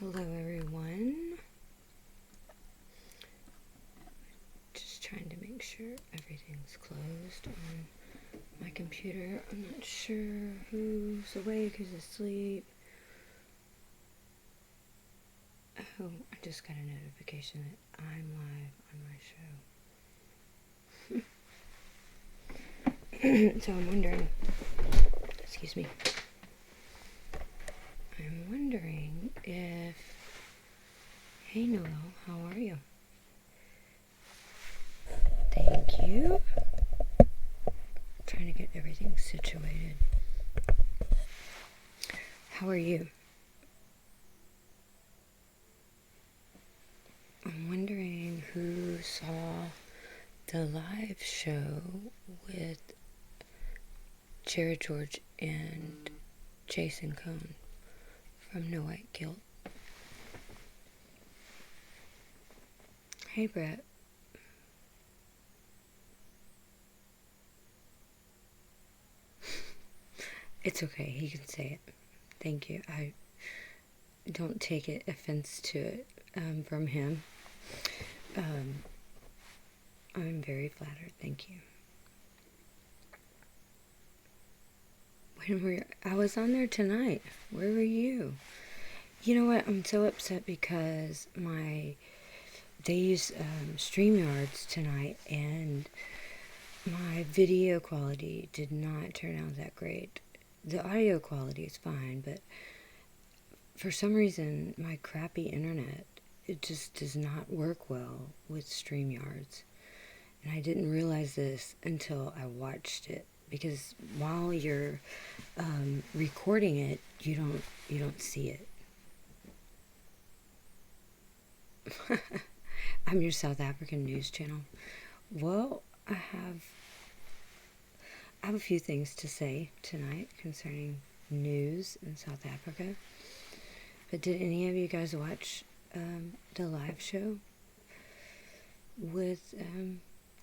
Hello everyone. Just trying to make sure everything's closed on my computer. I'm not sure who's awake, who's asleep. Oh, I just got a notification that I'm live on my show. So I'm wondering, excuse me, I'm wondering if, hey Noel, how are you? Thank you. Trying to get everything situated. How are you? I'm wondering who saw the live show with Jared George and Jason Cohn from No White Guilt. Hey Brett. It's okay, he can say it. Thank you. I don't take it offense to it from him. I'm very flattered. Thank you. I was on there tonight. Where were you? You know what? I'm so upset because they use StreamYards tonight, and my video quality did not turn out that great. The audio quality is fine, but for some reason, my crappy internet, it just does not work well with StreamYards. And I didn't realize this until I watched it, because while you're recording it, you don't see it. I'm your South African news channel. Well, I have a few things to say tonight concerning news in South Africa. But did any of you guys watch the live show with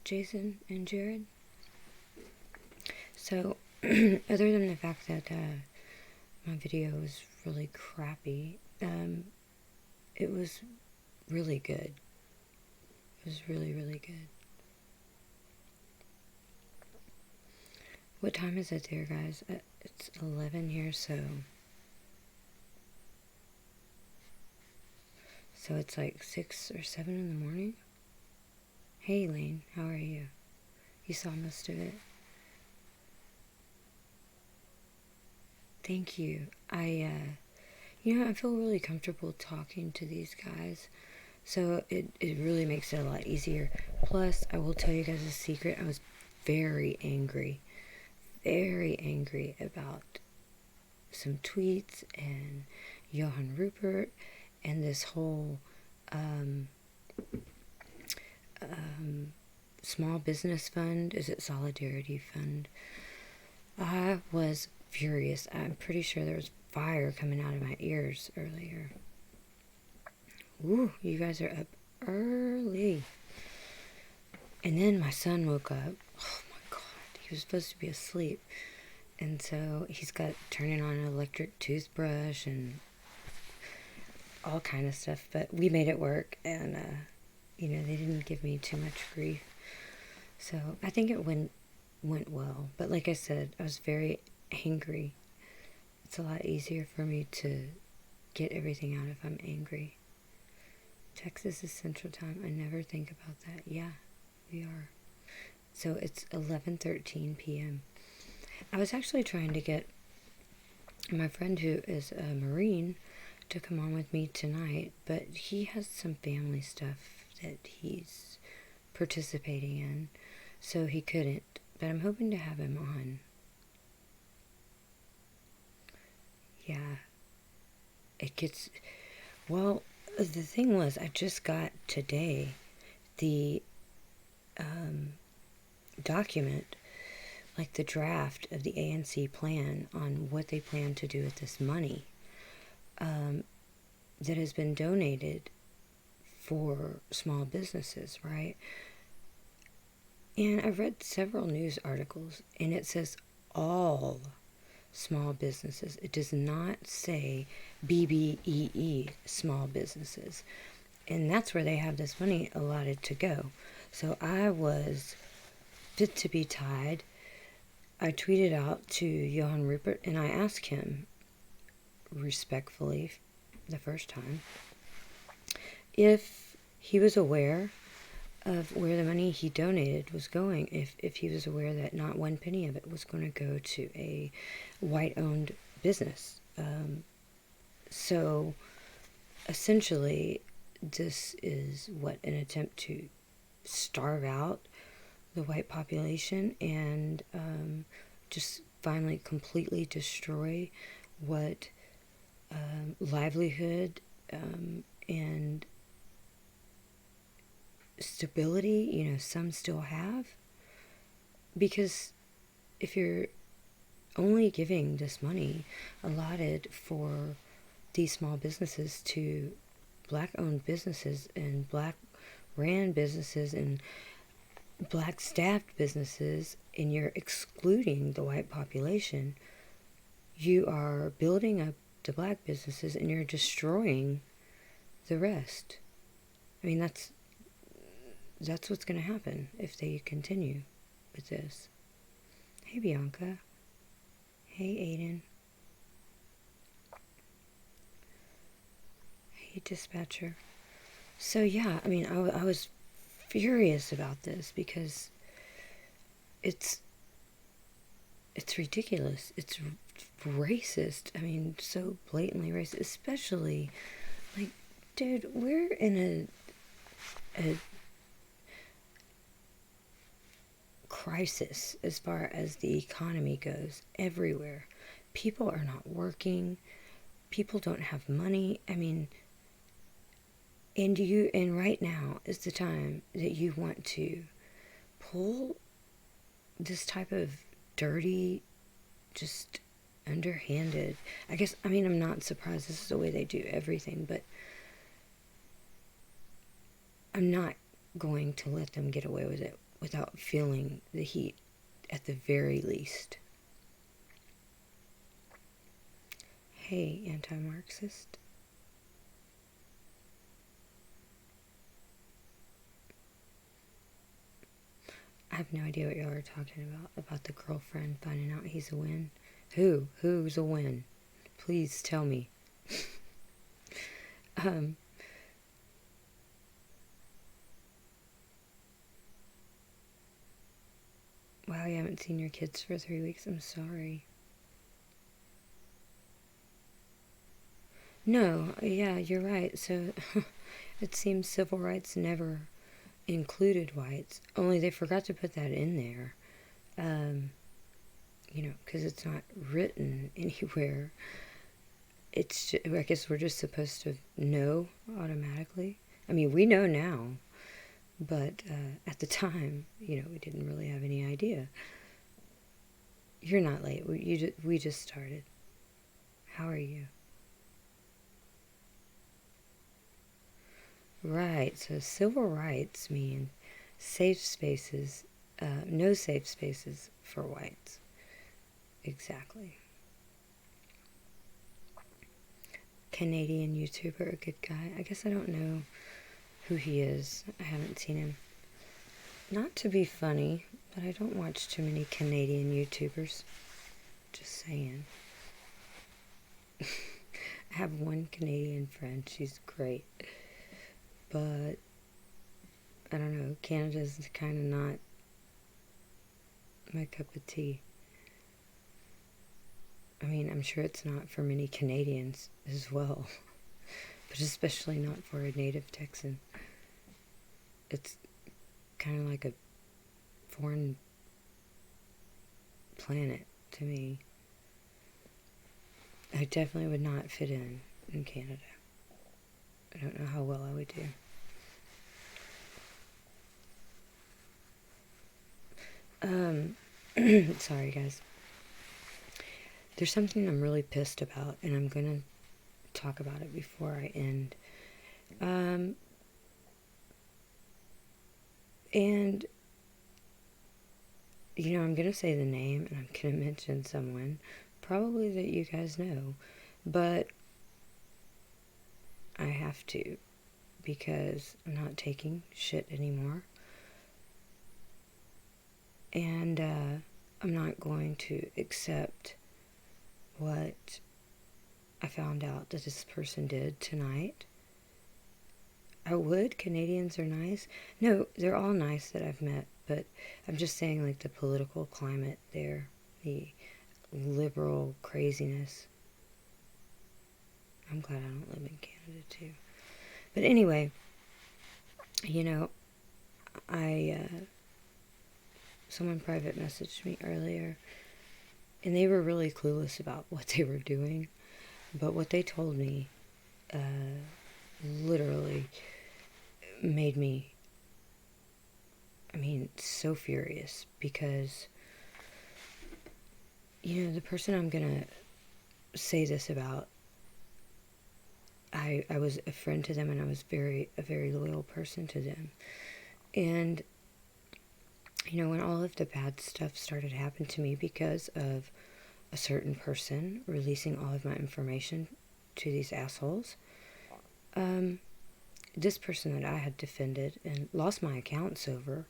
Jason and Jared? So, other than the fact that my video was really crappy, it was really good. It was really, really good. What time is it there, guys? It's 11 here, so it's like 6 or 7 in the morning. Hey, Lane, how are you? You saw most of it. Thank you. I feel really comfortable talking to these guys, so it really makes it a lot easier. Plus, I will tell you guys a secret. I was very angry about some tweets and Johann Rupert and this whole small business fund. Is it Solidarity Fund? I was furious. I'm pretty sure there was fire coming out of my ears earlier. Ooh, you guys are up early. And then my son woke up. Oh my God, he was supposed to be asleep. And so he's got turning on an electric toothbrush and all kind of stuff. But we made it work, and they didn't give me too much grief. So I think it went well. But like I said, I was very angry. It's a lot easier for me to get everything out if I'm angry. Texas is Central Time. I never think about that. Yeah, we are. So it's 11:13 p.m. I was actually trying to get my friend who is a Marine to come on with me tonight, but he has some family stuff that he's participating in, so he couldn't. But I'm hoping to have him on. Yeah. Well, the thing was, I just got today the document, like the draft of the ANC plan on what they plan to do with this money that has been donated for small businesses, right? And I've read several news articles, and it says all small businesses. It does not say BBEE, small businesses. And that's where they have this money allotted to go. So I was fit to be tied. I tweeted out to Johann Rupert and I asked him respectfully the first time if he was aware of where the money he donated was going, if he was aware that not one penny of it was going to go to a white-owned business. So essentially, this is an attempt to starve out the white population and just finally completely destroy what livelihood and stability, some still have. Because if you're only giving this money allotted for these small businesses to black-owned businesses and black-ran businesses and black-staffed businesses, and you're excluding the white population, you are building up the black businesses and you're destroying the rest. I mean, that's what's going to happen if they continue with this. Hey, Bianca. Hey, Aiden. Hey, dispatcher. So, yeah, I mean, I was furious about this because it's ridiculous. It's racist. I mean, so blatantly racist. Especially, like, dude, we're in a crisis as far as the economy goes everywhere. People are not working. People don't have money. I mean, and right now is the time that you want to pull this type of dirty, just underhanded. I'm not surprised this is the way they do everything, but I'm not going to let them get away with it without feeling the heat at the very least. Hey, anti-Marxist. I have no idea what y'all are talking about the girlfriend finding out he's a win. Who's a win? Please tell me. Wow, you haven't seen your kids for 3 weeks. I'm sorry. No, yeah, you're right. So it seems civil rights never included whites. Only they forgot to put that in there. Because it's not written anywhere. It's just, I guess we're just supposed to know automatically. I mean, we know now. But at the time, we didn't really have any idea. You're not late. We just started. How are you? Right. So civil rights mean safe spaces, no safe spaces for whites. Exactly. Canadian YouTuber, a good guy. I guess I don't know who he is. I haven't seen him. Not to be funny, but I don't watch too many Canadian YouTubers. Just saying. I have one Canadian friend. She's great. But, I don't know. Canada's kind of not my cup of tea. I mean, I'm sure it's not for many Canadians as well. But especially not for a native Texan. It's kind of like a foreign planet to me. I definitely would not fit in Canada. I don't know how well I would do. Sorry, guys. There's something I'm really pissed about, and I'm gonna talk about it before I end. And, I'm gonna say the name, and I'm gonna mention someone, probably that you guys know, but I have to, because I'm not taking shit anymore. And I'm not going to accept what I found out that this person did tonight. I would. Canadians are nice. No, they're all nice that I've met, but I'm just saying, like, the political climate there, the liberal craziness. I'm glad I don't live in Canada, too. But anyway, you know, someone private messaged me earlier, and they were really clueless about what they were doing, but what they told me literally made me, so furious, because, the person I'm gonna say this about, I was a friend to them, and I was a very loyal person to them. And, when all of the bad stuff started happening to me because of a certain person releasing all of my information to these assholes, this person that I had defended and lost my accounts over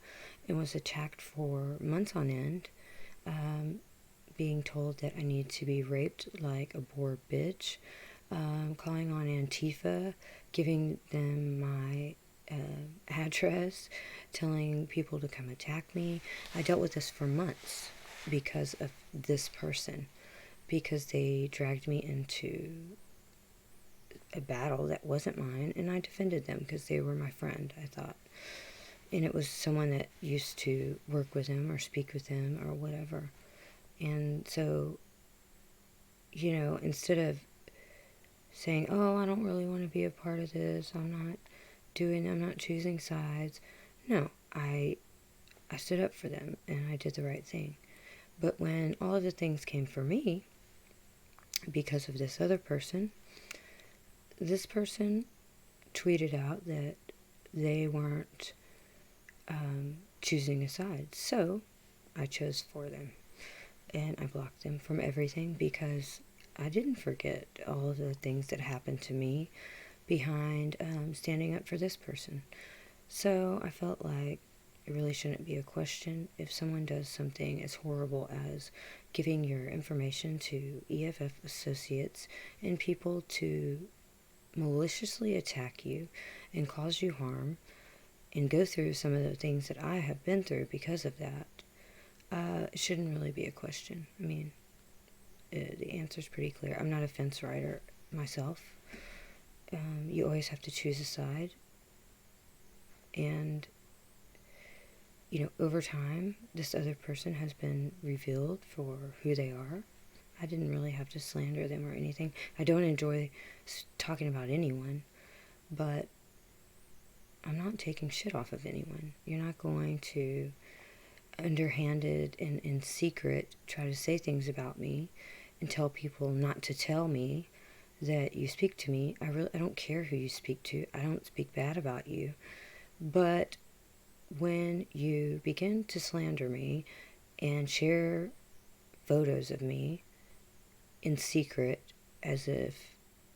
and was attacked for months on end, being told that I need to be raped like a bored bitch, calling on Antifa, giving them my address, telling people to come attack me. I dealt with this for months because of this person, because they dragged me into a battle that wasn't mine, and I defended them because they were my friend, I thought. And it was someone that used to work with him or speak with him or whatever. And so, instead of saying, oh, I don't really want to be a part of this, I'm not choosing sides. No, I stood up for them, and I did the right thing. But when all of the things came for me, because of this other person, this person tweeted out that they weren't choosing a side. So I chose for them, and I blocked them from everything, because I didn't forget all of the things that happened to me behind standing up for this person. So I felt like it really shouldn't be a question if someone does something as horrible as giving your information to EFF associates and people to maliciously attack you and cause you harm and go through some of the things that I have been through because of that. It shouldn't really be a question. The answer's pretty clear. I'm not a fence rider myself. You always have to choose a side. And, over time, this other person has been revealed for who they are. I didn't really have to slander them or anything. I don't enjoy talking about anyone, but I'm not taking shit off of anyone. You're not going to, underhanded and in secret, try to say things about me and tell people not to tell me that you speak to me. I don't care who you speak to. I don't speak bad about you. But when you begin to slander me and share photos of me in secret, as if,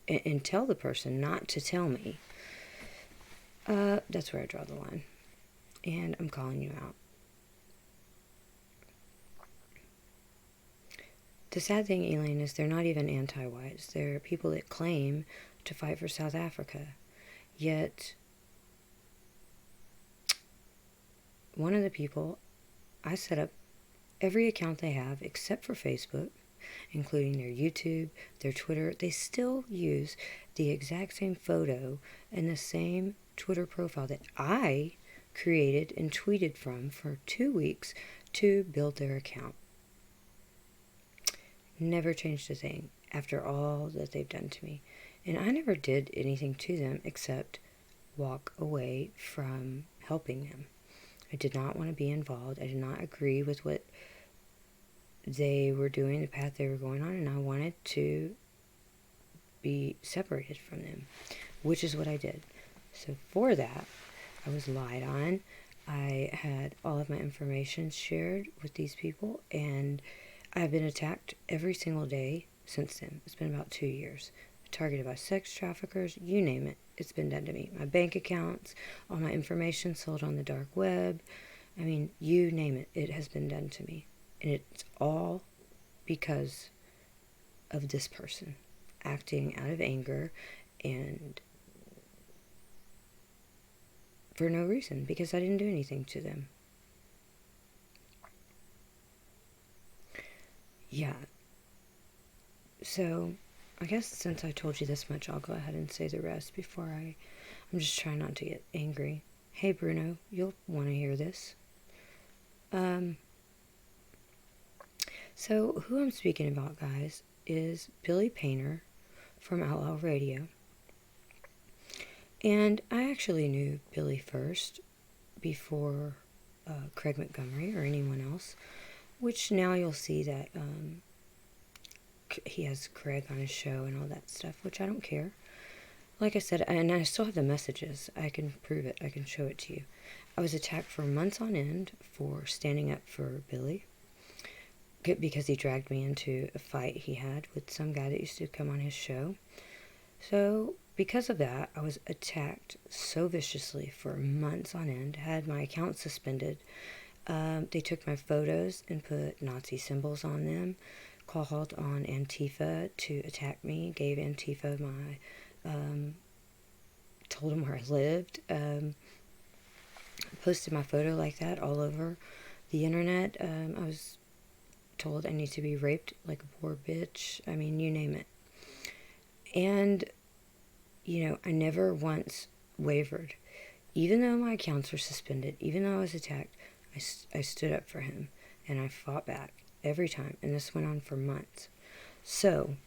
and tell the person not to tell me, that's where I draw the line. And I'm calling you out. The sad thing, Elaine, is they're not even anti-whites. They're people that claim to fight for South Africa. Yet, one of the people, I set up every account they have except for Facebook, including their YouTube, their Twitter. They still use the exact same photo and the same Twitter profile that I created and tweeted from for 2 weeks to build their account. Never changed a thing after all that they've done to me. And I never did anything to them except walk away from helping them. I did not want to be involved. I did not agree with what they were doing, the path they were going on, and I wanted to be separated from them, which is what I did. So for that, I was lied on. I had all of my information shared with these people, and I've been attacked every single day since then. It's been about 2 years. Targeted by sex traffickers, you name it. It's been done to me. My bank accounts, all my information sold on the dark web. I mean, you name it. It has been done to me. And it's all because of this person acting out of anger and for no reason, because I didn't do anything to them. Yeah. So, I guess since I told you this much, I'll go ahead and say the rest before I'm just trying not to get angry. Hey, Bruno, you'll want to hear this. So, who I'm speaking about, guys, is Billy Painter from Outlaw Radio. And I actually knew Billy first before Craig Montgomery or anyone else, which now you'll see that he has Craig on his show and all that stuff, which I don't care. Like I said, and I still have the messages. I can prove it. I can show it to you. I was attacked for months on end for standing up for Billy because he dragged me into a fight he had with some guy that used to come on his show. So because of that, I was attacked so viciously for months on end, had my account suspended. They took my photos and put Nazi symbols on them, called on Antifa to attack me, gave Antifa my, told them where I lived, posted my photo like that all over the internet. I was told I need to be raped like a poor bitch. I mean, you name it. And, I never once wavered. Even though my accounts were suspended, even though I was attacked, I stood up for him, and I fought back every time, and this went on for months. So,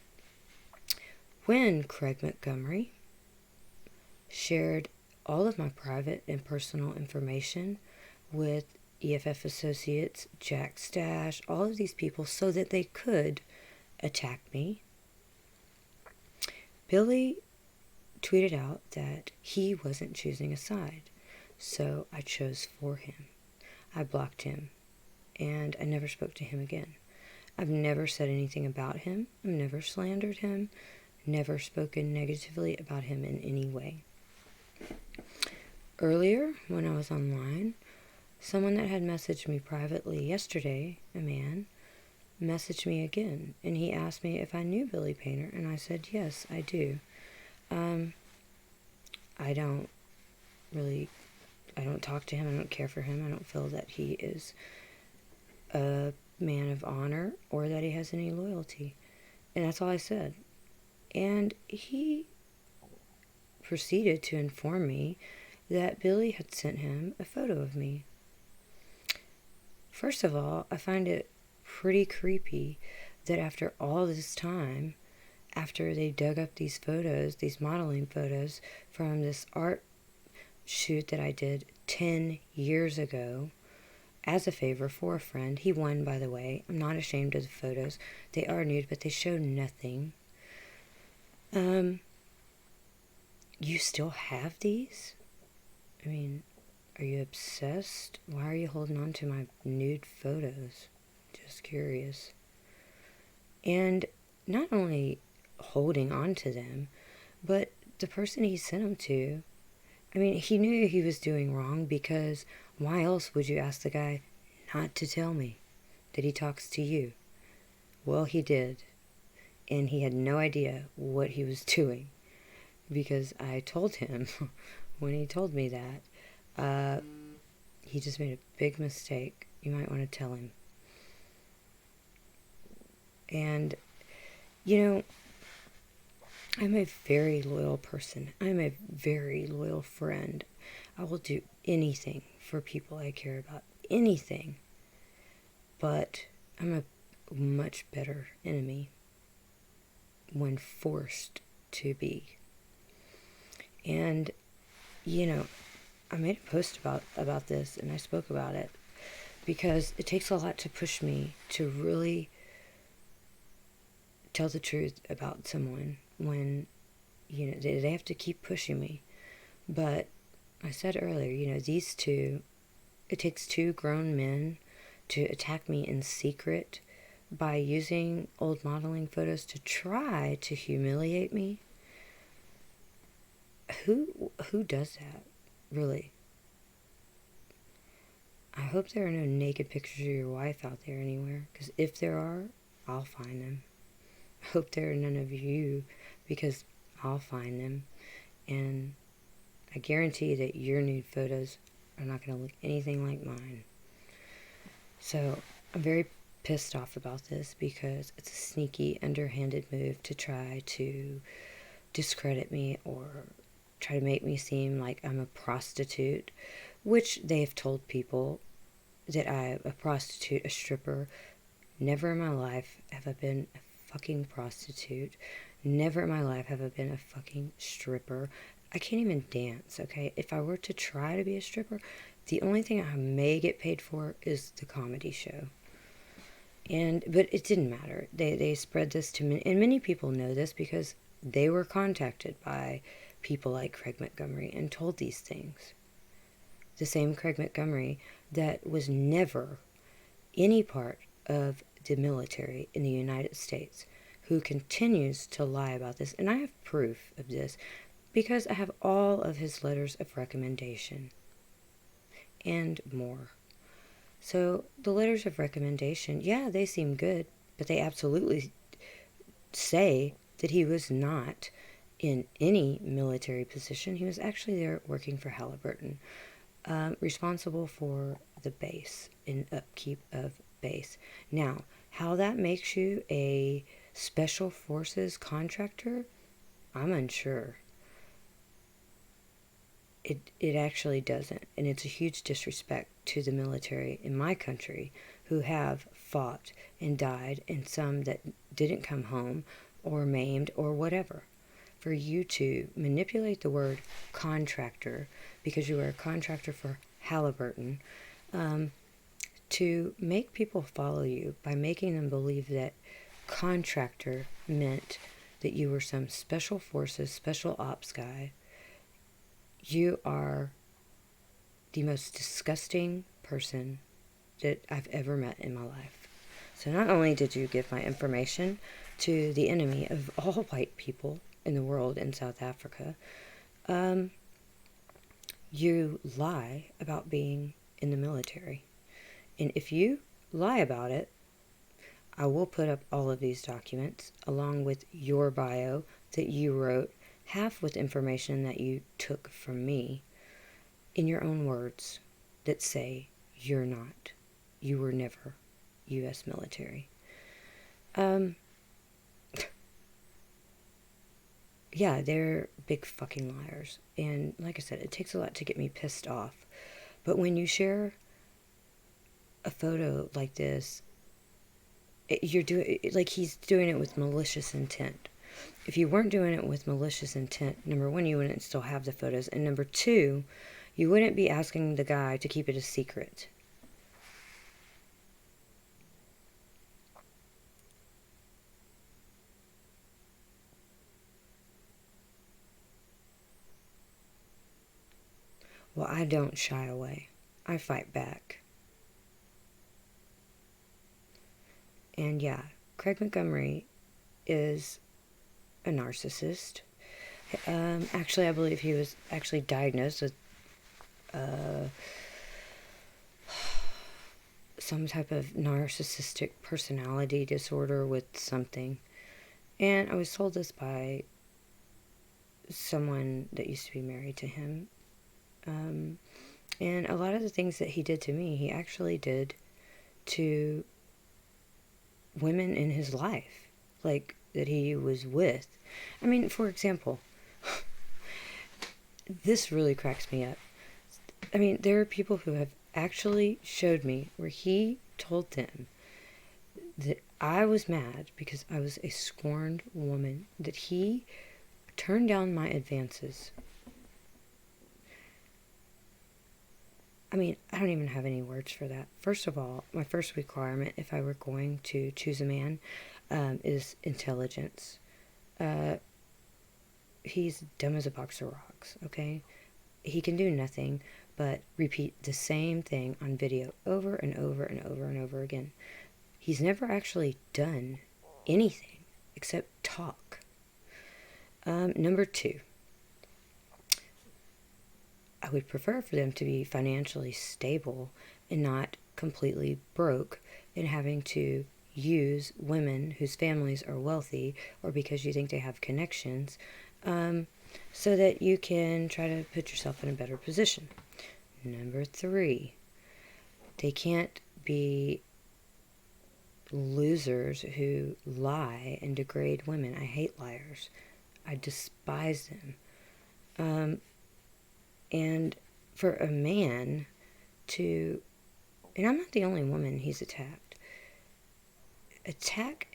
when Craig Montgomery shared all of my private and personal information with EFF Associates, Jack Stash, all of these people, so that they could attack me, Billy tweeted out that he wasn't choosing a side, so I chose for him. I blocked him, and I never spoke to him again. I've never said anything about him. I've never slandered him, never spoken negatively about him in any way. Earlier, when I was online, someone that had messaged me privately yesterday, a man, messaged me again, and he asked me if I knew Billy Painter, and I said, yes, I do. I don't talk to him, I don't care for him, I don't feel that he is a man of honor or that he has any loyalty. And that's all I said. And he proceeded to inform me that Billy had sent him a photo of me. First of all, I find it pretty creepy that after all this time, after they dug up these photos, these modeling photos from this art shoot that I did 10 years ago as a favor for a friend. He won, by the way. I'm not ashamed of the photos. They are nude, but they show nothing. You still have these? I mean, are you obsessed? Why are you holding on to my nude photos? Just curious. And not only holding on to them, but the person he sent them to, I mean, he knew he was doing wrong, because why else would you ask the guy not to tell me that he talks to you? Well, he did, and he had no idea what he was doing, because I told him when he told me that he just made a big mistake. You might want to tell him. And, I'm a very loyal person. I'm a very loyal friend. I will do anything for people I care about. Anything. But I'm a much better enemy when forced to be. And, I made a post about this, and I spoke about it, because it takes a lot to push me to really tell the truth about someone when, they have to keep pushing me. But I said earlier, these two, it takes two grown men to attack me in secret by using old modeling photos to try to humiliate me. Who does that? Really? I hope there are no naked pictures of your wife out there anywhere, because if there are, I'll find them. I hope there are none of you, because I'll find them. And I guarantee that your nude photos are not going to look anything like mine. So I'm very pissed off about this, because it's a sneaky, underhanded move to try to discredit me or try to make me seem like I'm a prostitute, which they've told people that I'm a prostitute, a stripper. Never in my life have I been a fucking prostitute. Never in my life have I been a fucking stripper. I can't even dance, okay? If I were to try to be a stripper, the only thing I may get paid for is the comedy show. But it didn't matter. They spread this to me, and many people know this because they were contacted by people like Craig Montgomery and told these things. The same Craig Montgomery that was never any part of the military in the United States, who continues to lie about this. And I have proof of this because I have all of his letters of recommendation and more. So the letters of recommendation, yeah, they seem good, but they absolutely say that he was not in any military position. He was actually there working for Halliburton, responsible for the base and upkeep of base. Now, how that makes you a special forces contractor, I'm unsure. It actually doesn't, and it's a huge disrespect to the military in my country who have fought and died, and some that didn't come home or maimed or whatever. For you to manipulate the word contractor because you are a contractor for Halliburton, to make people follow you by making them believe that contractor meant that you were some special forces, special ops guy. You are the most disgusting person that I've ever met in my life. So not only did you give my information to the enemy of all white people in the world in South Africa, you lie about being in the military. And if you lie about it, I will put up all of these documents along with your bio that you wrote, half with information that you took from me, in your own words, that say you were never U.S. military. Yeah, they're big fucking liars. And like I said, it takes a lot to get me pissed off. But when you share a photo like this, you're doing like he's doing it with malicious intent. If you weren't doing it with malicious intent, number one, you wouldn't still have the photos, and number two, you wouldn't be asking the guy to keep it a secret. Well, I don't shy away. I fight back. And yeah, Craig Montgomery is a narcissist. Actually, I believe he was actually diagnosed with some type of narcissistic personality disorder with something. And I was told this by someone that used to be married to him. And a lot of the things that he did to me, he actually did to women in his life, like that he was with. I mean, for example, this really cracks me up. I mean, there are people who have actually showed me where he told them that I was mad because I was a scorned woman, that he turned down my advances. I mean, I don't even have any words for that. First of all, my first requirement, if I were going to choose a man, is intelligence. He's dumb as a box of rocks, okay? He can do nothing but repeat the same thing on video over and over and over and over again. He's never actually done anything except talk. Number 2, I would prefer for them to be financially stable and not completely broke and having to use women whose families are wealthy or because you think they have connections, so that you can try to put yourself in a better position. Number 3, they can't be losers who lie and degrade women. I hate liars. I despise them. And for a man to, and I'm not the only woman he's attack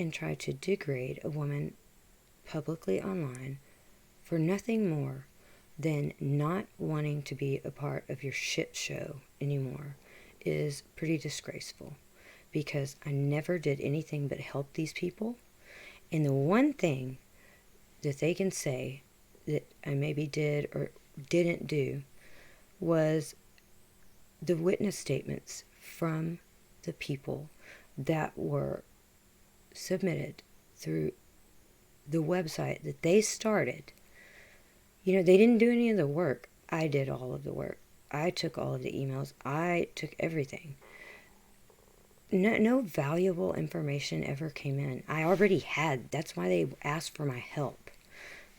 and try to degrade a woman publicly online for nothing more than not wanting to be a part of your shit show anymore is pretty disgraceful, because I never did anything but help these people. And the one thing that they can say that I maybe did or didn't do was the witness statements from the people that were submitted through the website that they started. You know, they didn't do any of the work. I did all of the work. I took all of the emails. I took everything. No valuable information ever came in. I already had. That's why they asked for my help,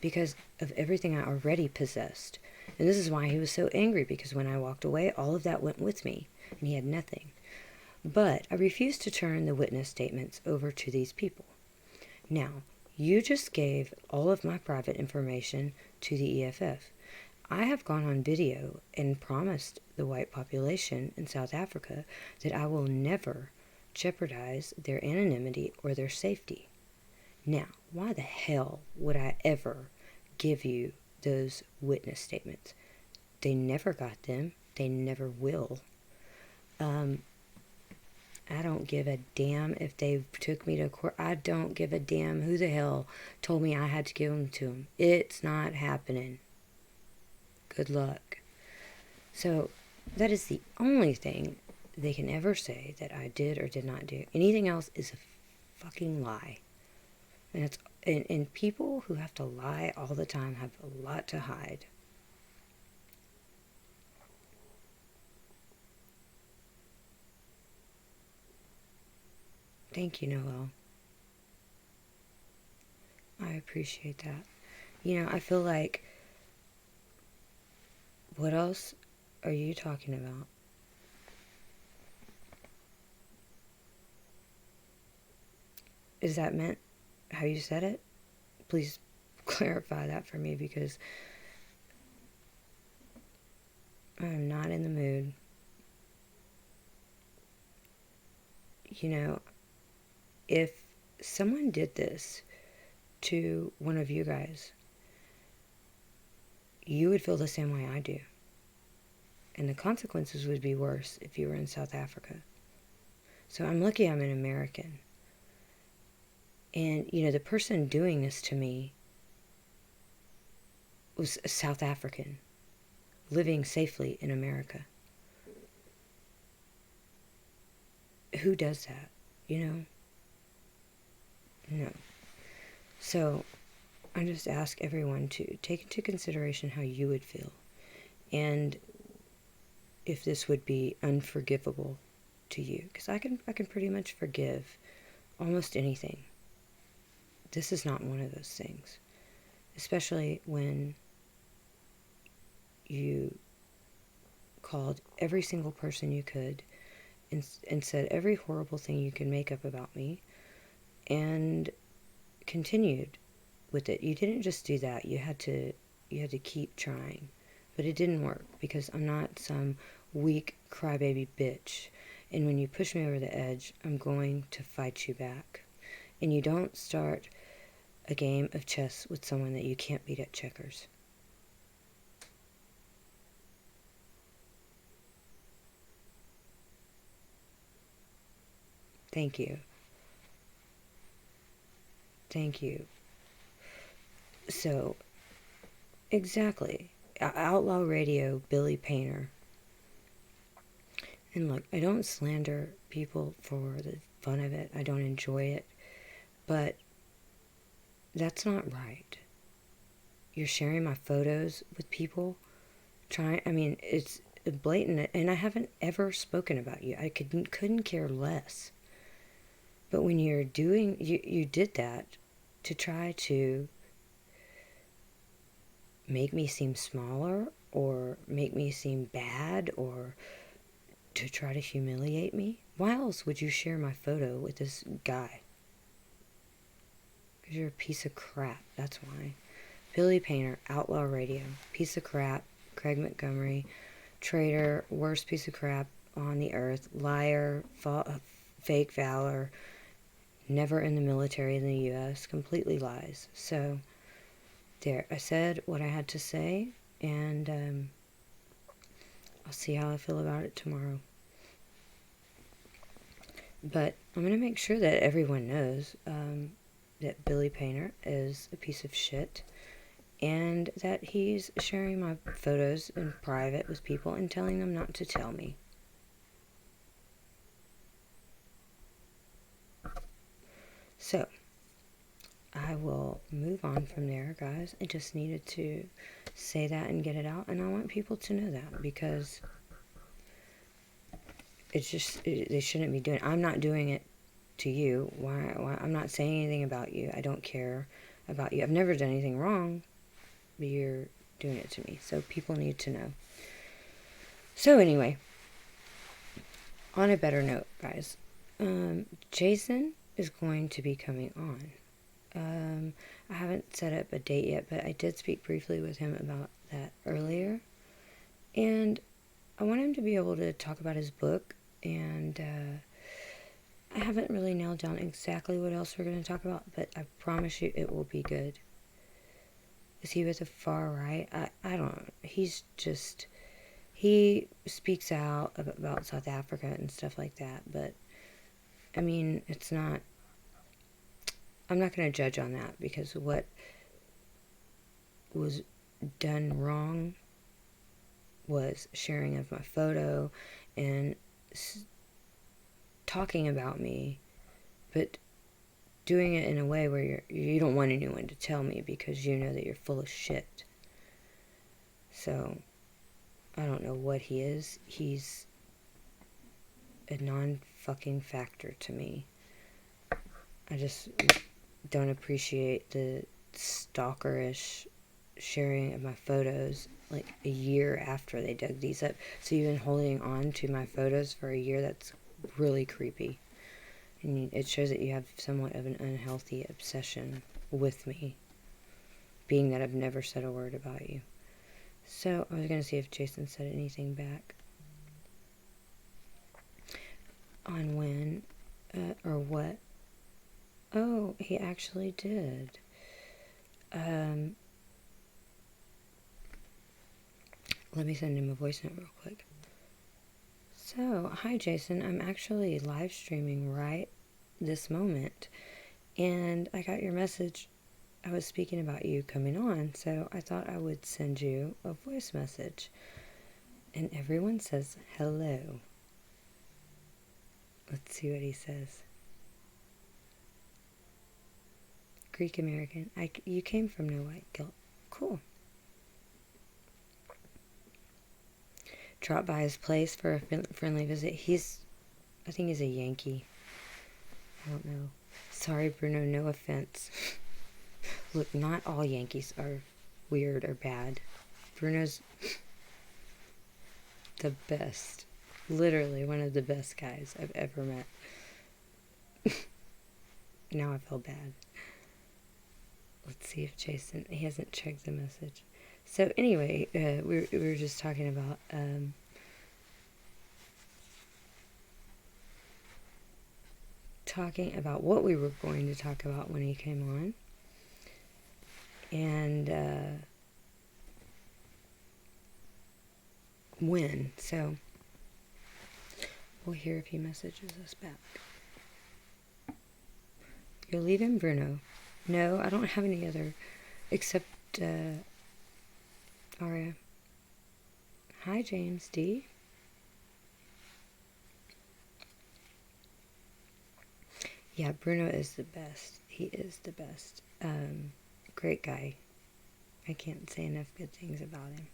because of everything I already possessed. And this is why he was so angry, because when I walked away, all of that went with me, and he had nothing. But I refused to turn the witness statements over to these people. Now, you just gave all of my private information to the EFF. I have gone on video and promised the white population in South Africa that I will never jeopardize their anonymity or their safety. Now, why the hell would I ever give you those witness statements? They never got them. They never will. I don't give a damn if they took me to court. I don't give a damn who the hell told me I had to give them to them. It's not happening. Good luck. So that is the only thing they can ever say that I did or did not do. Anything else is a fucking lie. And people who have to lie all the time have a lot to hide. Thank you, Noel. I appreciate that. You know, I feel like, what else are you talking about? Is that meant how you said it? Please clarify that for me, because I'm not in the mood. You know, if someone did this to one of you guys, you would feel the same way I do. And the consequences would be worse if you were in South Africa. So I'm lucky I'm an American. And, you know, the person doing this to me was a South African living safely in America. Who does that, you know? No. So I just ask everyone to take into consideration how you would feel, and if this would be unforgivable to you. Because I can pretty much forgive almost anything. This is not one of those things. Especially when you called every single person you could and said every horrible thing you could make up about me, and continued with it. You didn't just do that. You had to keep trying. But it didn't work, because I'm not some weak crybaby bitch. And when you push me over the edge, I'm going to fight you back. And you don't start a game of chess with someone that you can't beat at checkers. Thank you. Thank you. So, exactly. Outlaw Radio, Billy Painter. And look, I don't slander people for fun of it. I don't enjoy it. But that's not right. You're sharing my photos with people. It's blatant, and I haven't ever spoken about you. I couldn't care less. But when you're doing, you did that to try to make me seem smaller, or make me seem bad, or to try to humiliate me. Why else would you share my photo with this guy? Because you're a piece of crap, that's why. Billy Painter, Outlaw Radio, piece of crap. Craig Montgomery, traitor, worst piece of crap on the earth, liar, fake valor, never in the military in the U.S., completely lies. So, there, I said what I had to say, and I'll see how I feel about it tomorrow. But I'm going to make sure that everyone knows that Billy Painter is a piece of shit, and that he's sharing my photos in private with people and telling them not to tell me. So, I will move on from there, guys. I just needed to say that and get it out, and I want people to know that, because it's just, they shouldn't be doing it. I'm not doing it to you. Why? I'm not saying anything about you. I don't care about you. I've never done anything wrong, but you're doing it to me. So people need to know. So anyway, on a better note, guys, Jason is going to be coming on. I haven't set up a date yet, but I did speak briefly with him about that earlier. And I want him to be able to talk about his book, and I haven't really nailed down exactly what else we're going to talk about, but I promise you it will be good. Is he with the far right? I don't know. He's just, he speaks out about South Africa and stuff like that, but I mean, it's not, I'm not going to judge on that, because what was done wrong was sharing of my photo and talking about me, but doing it in a way where you don't want anyone to tell me, because you know that you're full of shit. So, I don't know what he is. He's a non-fucking factor to me. I just don't appreciate the stalkerish sharing of my photos like a year after they dug these up. So you've been holding on to my photos for a year? That's really creepy. And it shows that you have somewhat of an unhealthy obsession with me, being that I've never said a word about you. So I was going to see if Jason said anything back on when or what. Oh, he actually did. Let me send him a voice note real quick. So, hi Jason, I'm actually live streaming right this moment, and I got your message. I was speaking about you coming on, so I thought I would send you a voice message. And everyone says hello. Let's see what he says. Greek American. You came from no white guilt. Cool. Drop by his place for a friendly visit. I think he's a Yankee. I don't know. Sorry, Bruno, no offense. Look, not all Yankees are weird or bad. Bruno's the best. Literally one of the best guys I've ever met. Now I feel bad. Let's see if Jason, he hasn't checked the message. So anyway, we were just talking about what we were going to talk about when he came on. And when. So we'll hear if he messages us back. You're leaving Bruno. No, I don't have any other except Aria. Hi, James D. Yeah, Bruno is the best. He is the best. Great guy. I can't say enough good things about him.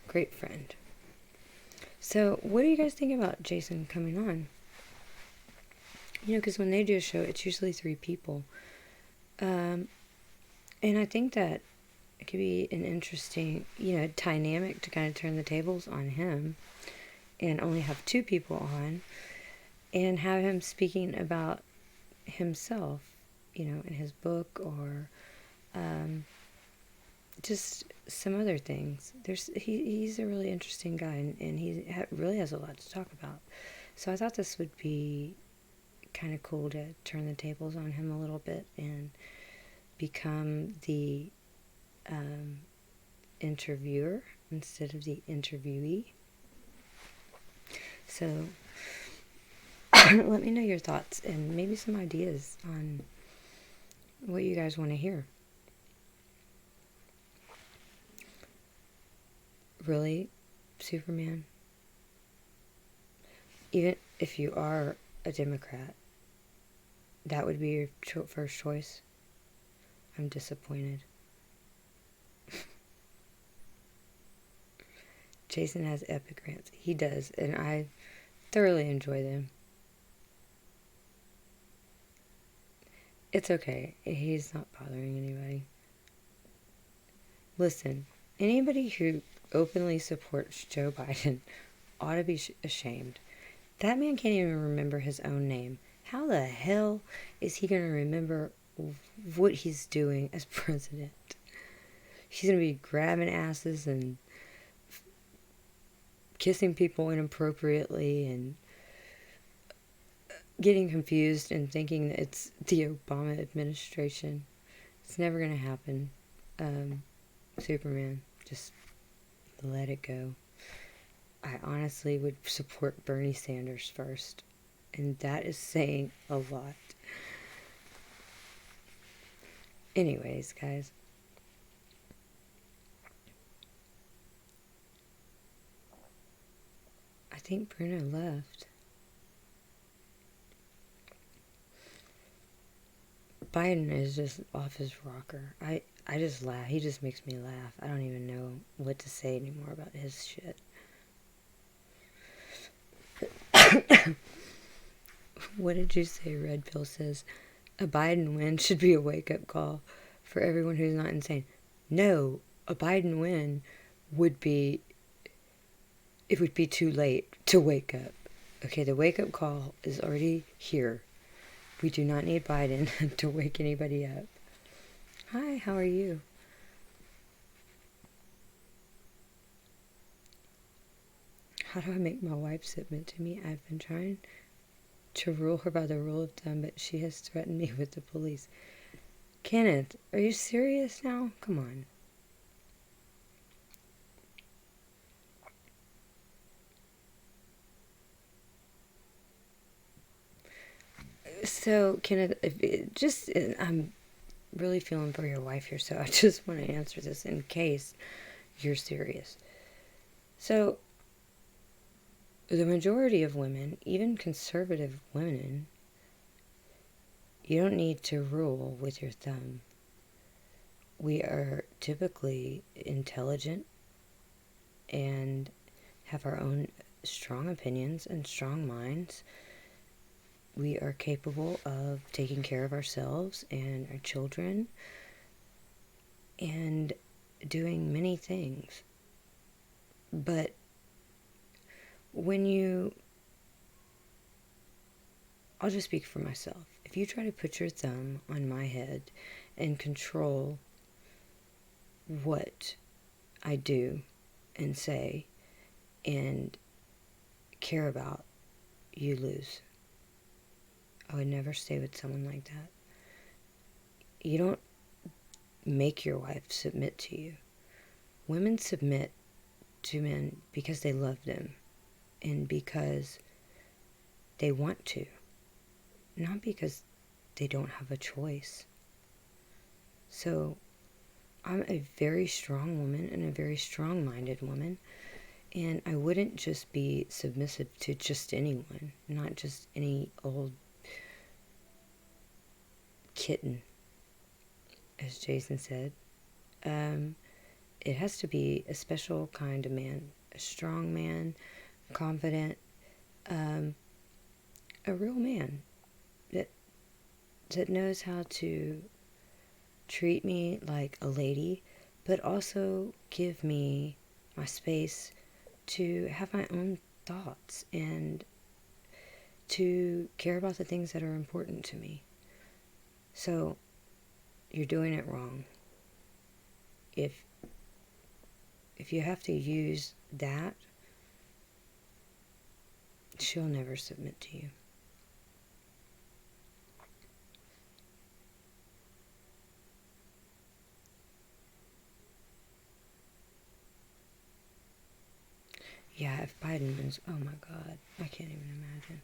Great friend. So, what do you guys think about Jason coming on? Because when they do a show, it's usually 3 people. And I think that it could be an interesting, dynamic to kind of turn the tables on him and only have 2 people on and have him speaking about himself, in his book or just some other things. He's a really interesting guy, and he really has a lot to talk about. So I thought this would be kind of cool to turn the tables on him a little bit and become the interviewer instead of the interviewee. So let me know your thoughts and maybe some ideas on what you guys want to hear. Really, Superman? Even if you are a Democrat, that would be your first choice? I'm disappointed. Jason has epic rants. He does, and I thoroughly enjoy them. It's okay. He's not bothering anybody. Listen, anybody who openly supports Joe Biden ought to be ashamed. That man can't even remember his own name. How the hell is he going to remember what he's doing as president? He's going to be grabbing asses and kissing people inappropriately and getting confused and thinking that it's the Obama administration. It's never going to happen. Superman, just let it go. I honestly would support Bernie Sanders first, and that is saying a lot. Anyways, guys, I think Bruno left. Biden is just off his rocker. I just laugh. He just makes me laugh. I don't even know what to say anymore about his shit. What did you say? Red Pill says, a Biden win should be a wake-up call for everyone who's not insane. No, a Biden win would be too late to wake up. Okay, the wake-up call is already here. We do not need Biden to wake anybody up. Hi, how are you? How do I make my wife submit to me? I've been trying to rule her by the rule of thumb, but she has threatened me with the police. Kenneth, are you serious now? Come on. So, Kenneth, I'm really feeling for your wife here, so I just want to answer this in case you're serious. So, the majority of women, even conservative women, you don't need to rule with your thumb. We are typically intelligent and have our own strong opinions and strong minds. We are capable of taking care of ourselves and our children and doing many things. But I'll just speak for myself. If you try to put your thumb on my head and control what I do and say and care about, you lose. I would never stay with someone like that. You don't make your wife submit to you. Women submit to men because they love them and because they want to, not because they don't have a choice. So I'm a very strong woman and a very strong-minded woman, And I wouldn't just be submissive to just anyone, not just any old kitten, as Jason said. It has to be a special kind of man, a strong man, confident, a real man that knows how to treat me like a lady, but also give me my space to have my own thoughts and to care about the things that are important to me. So, you're doing it wrong. If you have to use that, she'll never submit to you. Yeah, if Biden wins, oh my God, I can't even imagine.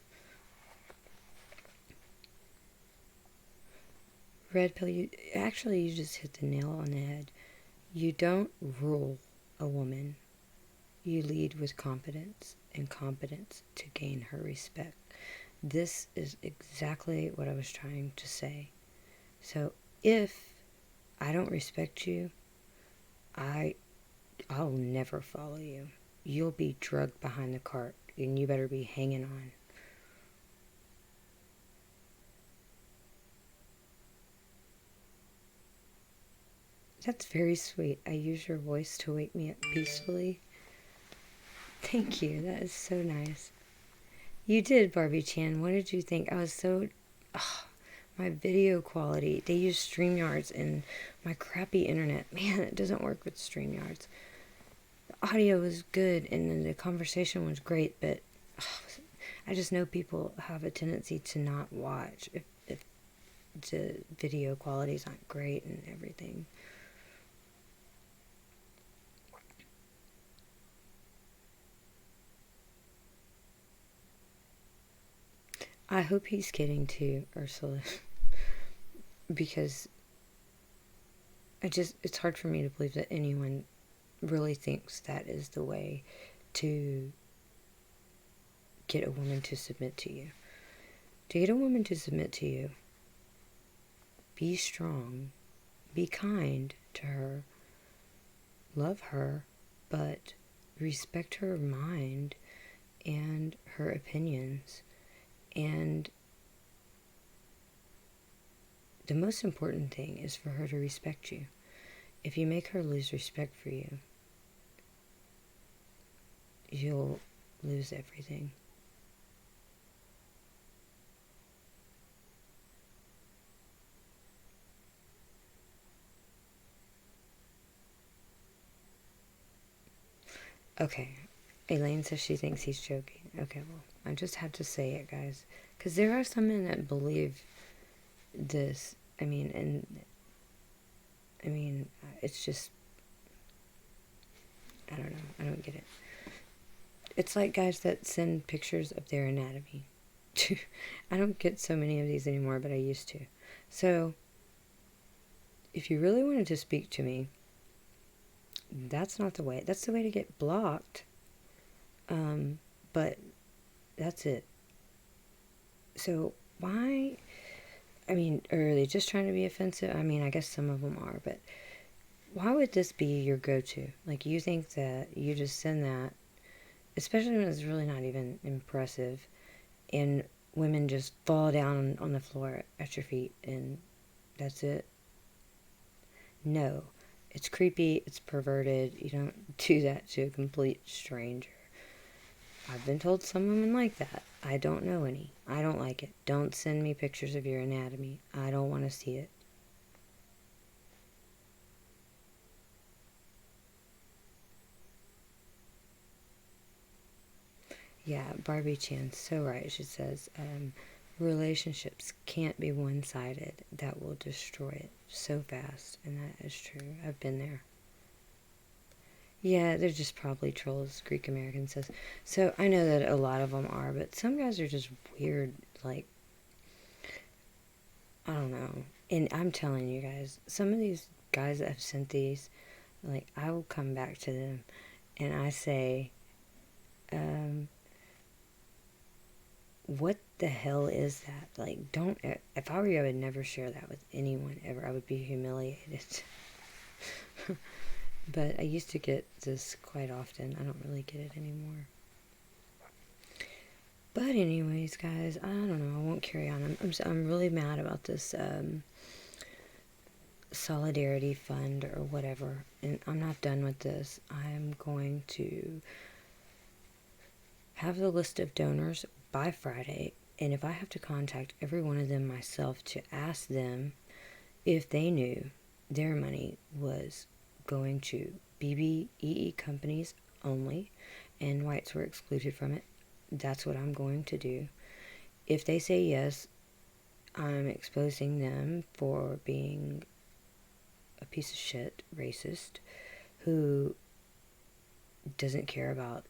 Red pill, you just hit the nail on the head. You don't rule a woman. You lead with confidence and competence to gain her respect. This is exactly what I was trying to say. So if I don't respect you, I'll never follow you. You'll be drugged behind the cart, and you better be hanging on. That's very sweet. I use your voice to wake me up peacefully. Thank you. That is so nice. You did, Barbie Chan. What did you think? I was so... Oh, my video quality. They use StreamYards and my crappy internet. Man, it doesn't work with StreamYards. The audio was good and the conversation was great, but I just know people have a tendency to not watch if the video quality is not great and everything. I hope he's kidding too, Ursula. Because it's hard for me to believe that anyone really thinks that is the way to get a woman to submit to you. To get a woman to submit to you, be strong, be kind to her, love her, but respect her mind and her opinions. And the most important thing is for her to respect you. If you make her lose respect for you, you'll lose everything. Okay, Elaine says she thinks he's joking. Okay, well, I just had to say it, guys. Because there are some men that believe this. I mean, it's just... I don't know. I don't get it. It's like guys that send pictures of their anatomy. I don't get so many of these anymore, but I used to. So, if you really wanted to speak to me, that's not the way. That's the way to get blocked. But that's it. So, why... I mean, are they just trying to be offensive? I mean, I guess some of them are, but why would this be your go-to? Like, you think that you just send that, especially when it's really not even impressive, and women just fall down on the floor at your feet, and that's it? No. It's creepy, it's perverted, you don't do that to a complete stranger. I've been told some women like that. I don't know any. I don't like it. Don't send me pictures of your anatomy. I don't want to see it. Yeah, Barbie Chan's so right. She says, relationships can't be one-sided. That will destroy it so fast. And that is true. I've been there. Yeah, they're just probably trolls, Greek American says. So I know that a lot of them are, but some guys are just weird, like, I don't know. And I'm telling you guys, some of these guys that have sent these, like, I will come back to them and I say, What the hell is that? Like, don't, if I were you, I would never share that with anyone ever. I would be humiliated. But I used to get this quite often. I don't really get it anymore. But anyways, guys, I don't know. I won't carry on. I'm really mad about this solidarity fund or whatever. And I'm not done with this. I'm going to have the list of donors by Friday. And if I have to contact every one of them myself to ask them if they knew their money was going to BBEE companies only and whites were excluded from it, that's what I'm going to do. If they say yes, I'm exposing them for being a piece of shit racist who doesn't care about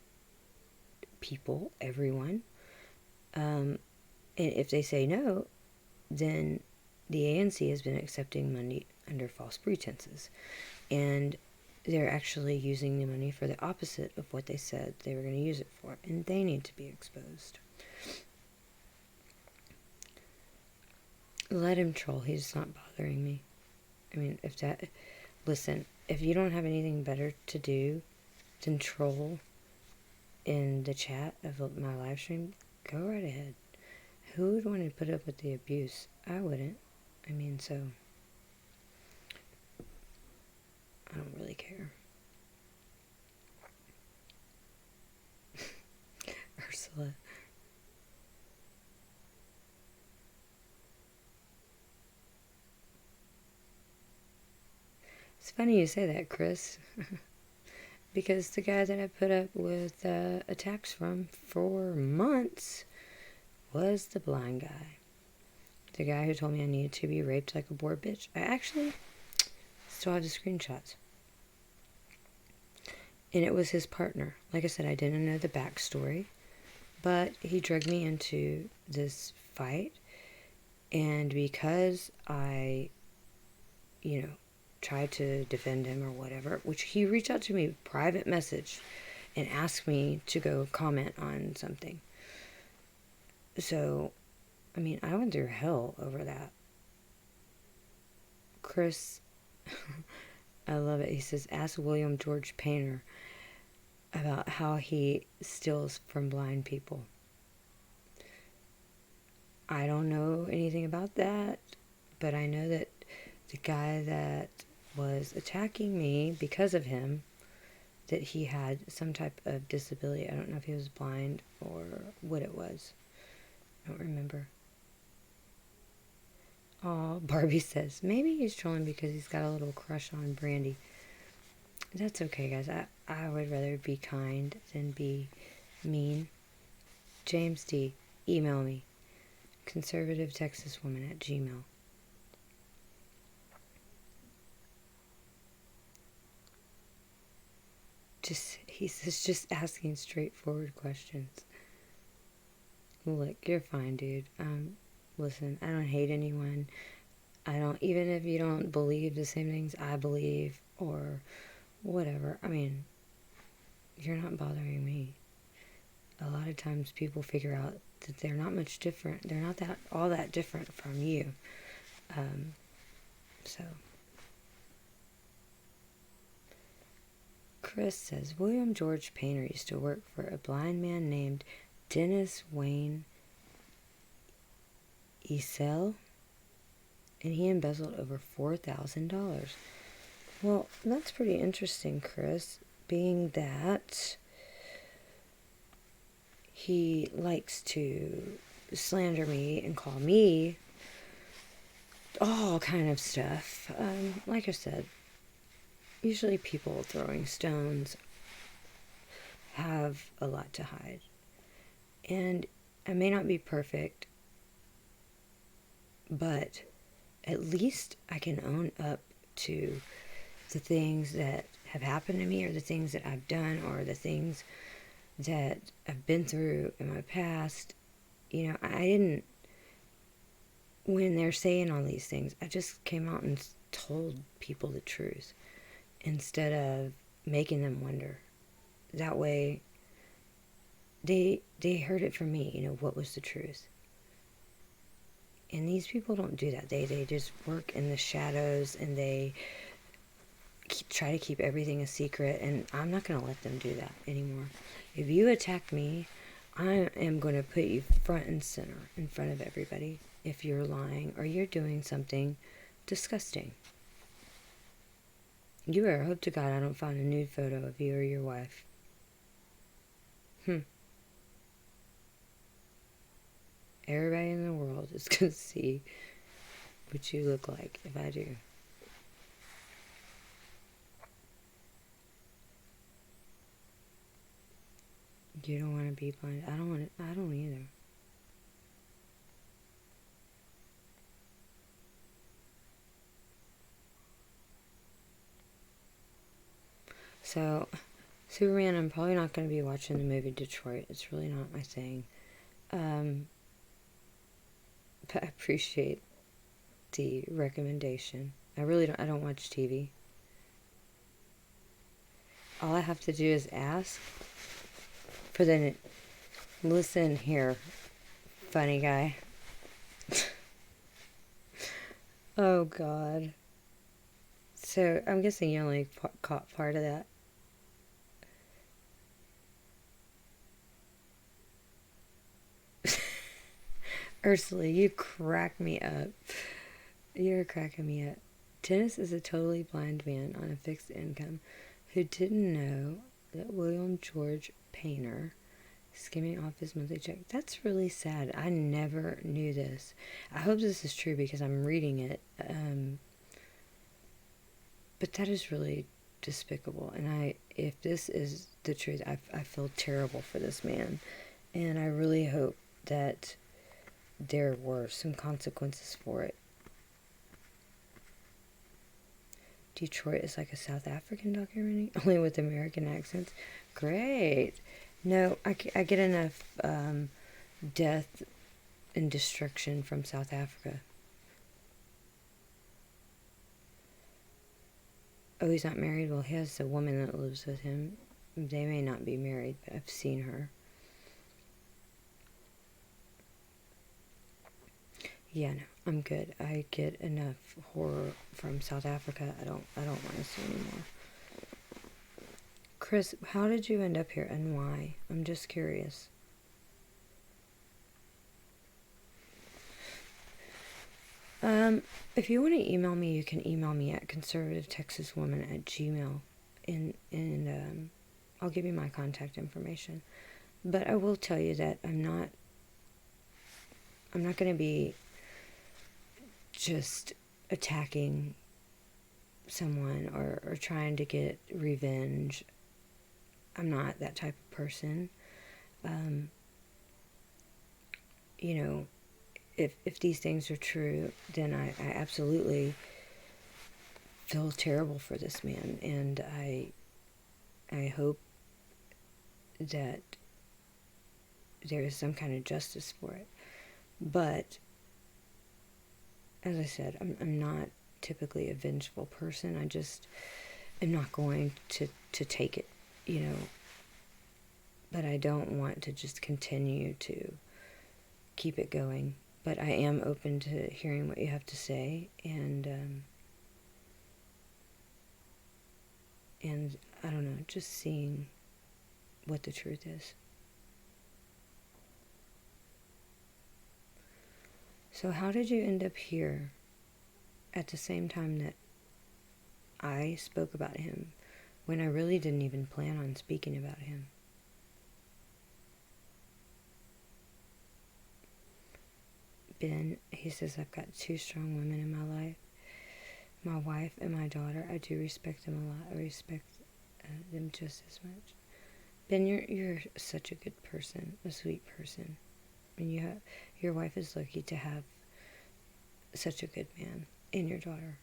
people, everyone. And if they say no, then the ANC has been accepting money under false pretenses. And they're actually using the money for the opposite of what they said they were going to use it for. And they need to be exposed. Let him troll. He's not bothering me. I mean, listen, if you don't have anything better to do than troll in the chat of my live stream, go right ahead. Who would want to put up with the abuse? I wouldn't. I mean, so I don't really care. Ursula. It's funny you say that, Chris. Because the guy that I put up with attacks from for months was the blind guy. The guy who told me I needed to be raped like a bored bitch. I actually still have the screenshots. And it was his partner. Like I said, I didn't know the backstory. But he dragged me into this fight. And because I, tried to defend him or whatever, which he reached out to me private message and asked me to go comment on something. So, I mean, I went through hell over that. Chris, I love it. He says, ask William George Painter about how he steals from blind people. I don't know anything about that, but I know that the guy that was attacking me because of him, that he had some type of disability. I don't know if he was blind or what it was. I don't remember. Oh, Barbie says, maybe he's trolling because he's got a little crush on Brandy. That's okay, guys. I would rather be kind than be mean. James D., email me. ConservativeTexasWoman@gmail.com. He says, just asking straightforward questions. Look, you're fine, dude. Listen, I don't hate anyone. Even if you don't believe the same things I believe or whatever. I mean, you're not bothering me. A lot of times people figure out that they're not much different. They're not all that different from you. So. Chris says, William George Painter used to work for a blind man named Dennis Wayne Esel, and he embezzled over $4,000. Well, that's pretty interesting, Chris, being that he likes to slander me and call me all kind of stuff. Like I said, usually people throwing stones have a lot to hide. And I may not be perfect, but at least I can own up to the things that have happened to me or the things that I've done or the things that I've been through in my past. I didn't, when they're saying all these things, I just came out and told people the truth instead of making them wonder. That way, they heard it from me, what was the truth. And these people don't do that. They just work in the shadows, and they try to keep everything a secret, and I'm not going to let them do that anymore. If you attack me, I am going to put you front and center in front of everybody if you're lying or you're doing something disgusting. You better hope to God I don't find a nude photo of you or your wife. Everybody in the world is going to see what you look like if I do. You don't want to be blind. I don't either. So, Superman, I'm probably not going to be watching the movie Detroit. It's really not my thing. But I appreciate the recommendation. I don't watch TV. All I have to do is ask for the, listen here, funny guy. Oh, God. So, I'm guessing you only caught part of that. Ursula, you crack me up. You're cracking me up. Dennis is a totally blind man on a fixed income who didn't know that William George Painter skimming off his monthly check. That's really sad. I never knew this. I hope this is true because I'm reading it. But that is really despicable. And if this is the truth, I feel terrible for this man. And I really hope that there were some consequences for it. Detroit is like a South African documentary, only with American accents. Great. No, I get enough death and destruction from South Africa. Oh, he's not married? Well, he has a woman that lives with him. They may not be married, but I've seen her. Yeah, no, I'm good. I get enough horror from South Africa. I don't want to see anymore. Chris, how did you end up here and why? I'm just curious. If you want to email me, you can email me at ConservativeTexasWoman@gmail.com, and I'll give you my contact information. But I will tell you that I'm not going to be just attacking someone or trying to get revenge. I'm not that type of person. If these things are true, then I absolutely feel terrible for this man, and I hope that there is some kind of justice for it. But as I said, I'm not typically a vengeful person. I just am not going to take it, But I don't want to just continue to keep it going. But I am open to hearing what you have to say, and I don't know, just seeing what the truth is. So how did you end up here at the same time that I spoke about him when I really didn't even plan on speaking about him? Ben, he says, I've got 2 strong women in my life. My wife and my daughter. I do respect them a lot. I respect them just as much. Ben, you're such a good person, a sweet person. And your wife is lucky to have such a good man and your daughter.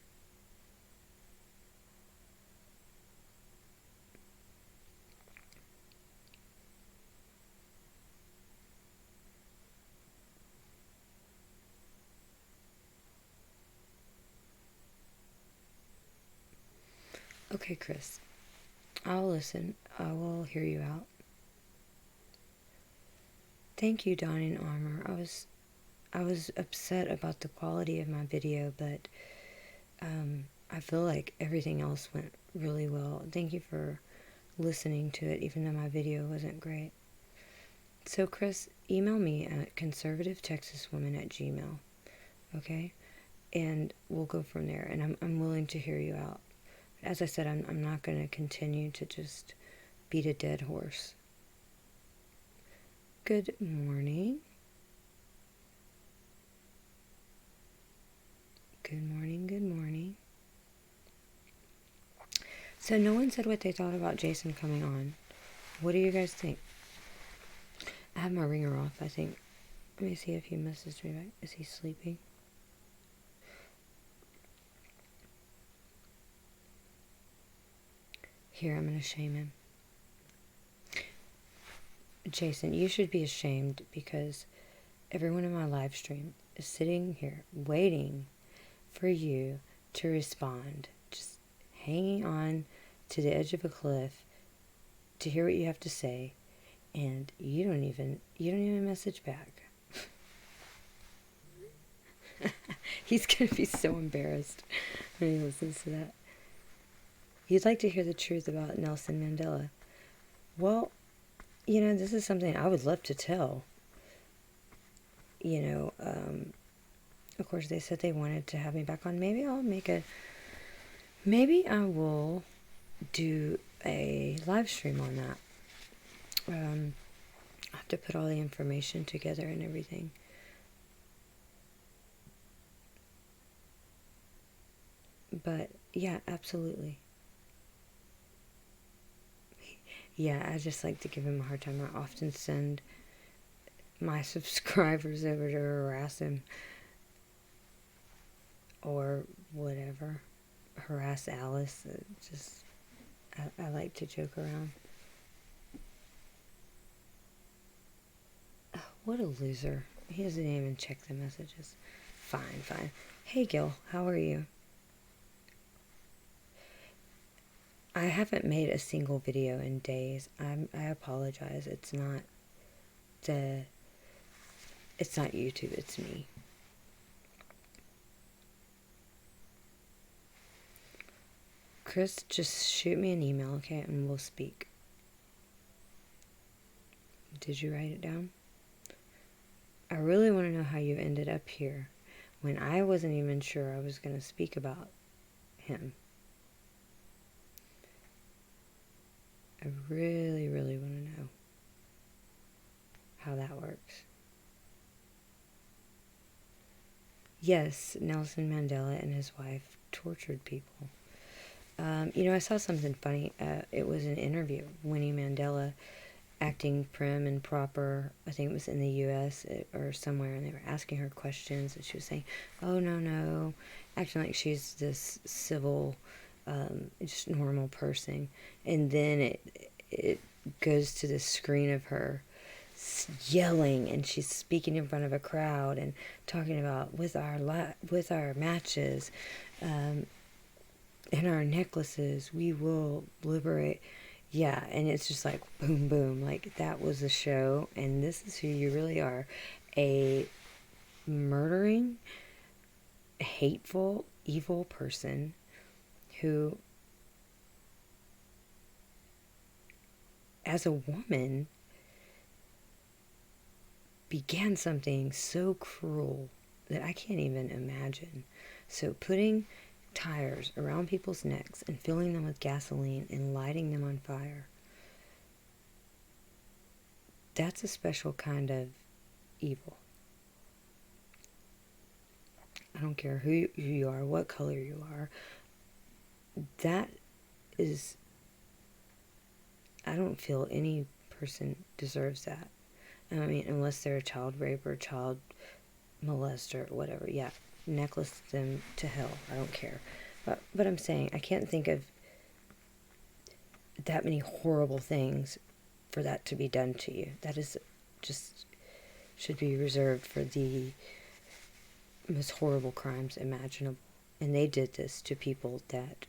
Okay, Chris. I'll listen. I will hear you out. Thank you, Dawn in Armor. I was upset about the quality of my video, but I feel like everything else went really well. Thank you for listening to it, even though my video wasn't great. So, Chris, email me at ConservativeTexasWoman@gmail.com, okay? And we'll go from there. And I'm willing to hear you out. As I said, I'm not going to continue to just beat a dead horse. Good morning. Good morning, good morning. So no one said what they thought about Jason coming on. What do you guys think? I have my ringer off, I think. Let me see if he messaged me back. Is he sleeping? Here, I'm going to shame him. Jason, you should be ashamed because everyone in my live stream is sitting here waiting for you to respond. Just hanging on to the edge of a cliff to hear what you have to say, and you don't even message back. He's going to be so embarrassed when he listens to that. You'd like to hear the truth about Nelson Mandela. Well, you know, this is something I would love to tell. You know, of course, they said they wanted to have me back on. Maybe I will do a live stream on that. I have to put all the information together and everything. But, yeah, absolutely. Yeah, I just like to give him a hard time. I often send my subscribers over to harass him. Or whatever. Harass Alice. I like to joke around. Oh, what a loser. He doesn't even check the messages. Fine. Hey, Gil, how are you? I haven't made a single video in days. I apologize. It's not YouTube, it's me. Chris, just shoot me an email, okay, and we'll speak. Did you write it down? I really want to know how you ended up here when I wasn't even sure I was going to speak about him. I really, really want to know how that works. Yes, Nelson Mandela and his wife tortured people. You know, I saw something funny. It was an interview. Winnie Mandela, acting prim and proper. I think it was in the U.S. Or somewhere, and they were asking her questions, and she was saying, "Oh, no," acting like she's this civil, just normal person. And then it goes to the screen of her yelling, and she's speaking in front of a crowd and talking about with our matches and our necklaces we will liberate. Yeah, and it's just like boom boom, like that was a show, and this is who you really are, a murdering, hateful, evil person who, as a woman, began something so cruel that I can't even imagine. So putting tires around people's necks and filling them with gasoline and lighting them on fire, that's a special kind of evil. I don't care who you are, what color you are. That is, I don't feel any person deserves that. I mean, unless they're a child raper, child molester, whatever. Yeah, necklace them to hell. I don't care. But I'm saying, I can't think of that many horrible things for that to be done to you. That is just should be reserved for the most horrible crimes imaginable. And they did this to people that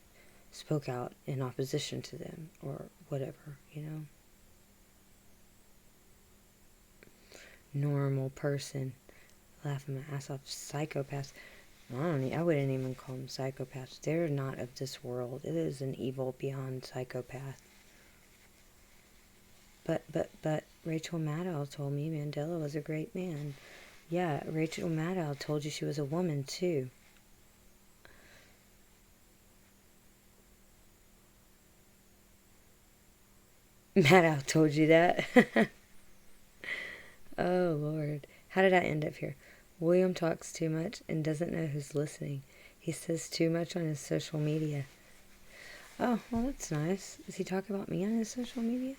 spoke out in opposition to them or whatever, you know. normal person. Laughing my ass off. Psychopaths. I wouldn't even call them psychopaths. They're not of this world. It is an evil beyond psychopath. But Rachel Maddow told me Mandela was a great man. Yeah, Rachel Maddow told you she was a woman, too. Maddow told you that? Oh, Lord. How did I end up here? William talks too much and doesn't know who's listening. He says too much on his social media. Oh, well, that's nice. Does he talk about me on his social media?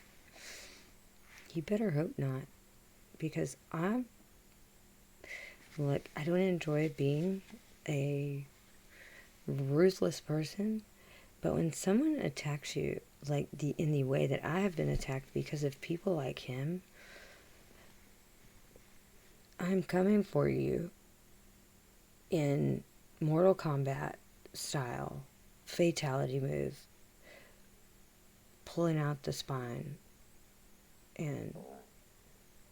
You better hope not. Because look, I don't enjoy being a ruthless person, but when someone attacks you in the way that I have been attacked because of people like him, I'm coming for you in Mortal Kombat style, fatality move, pulling out the spine, and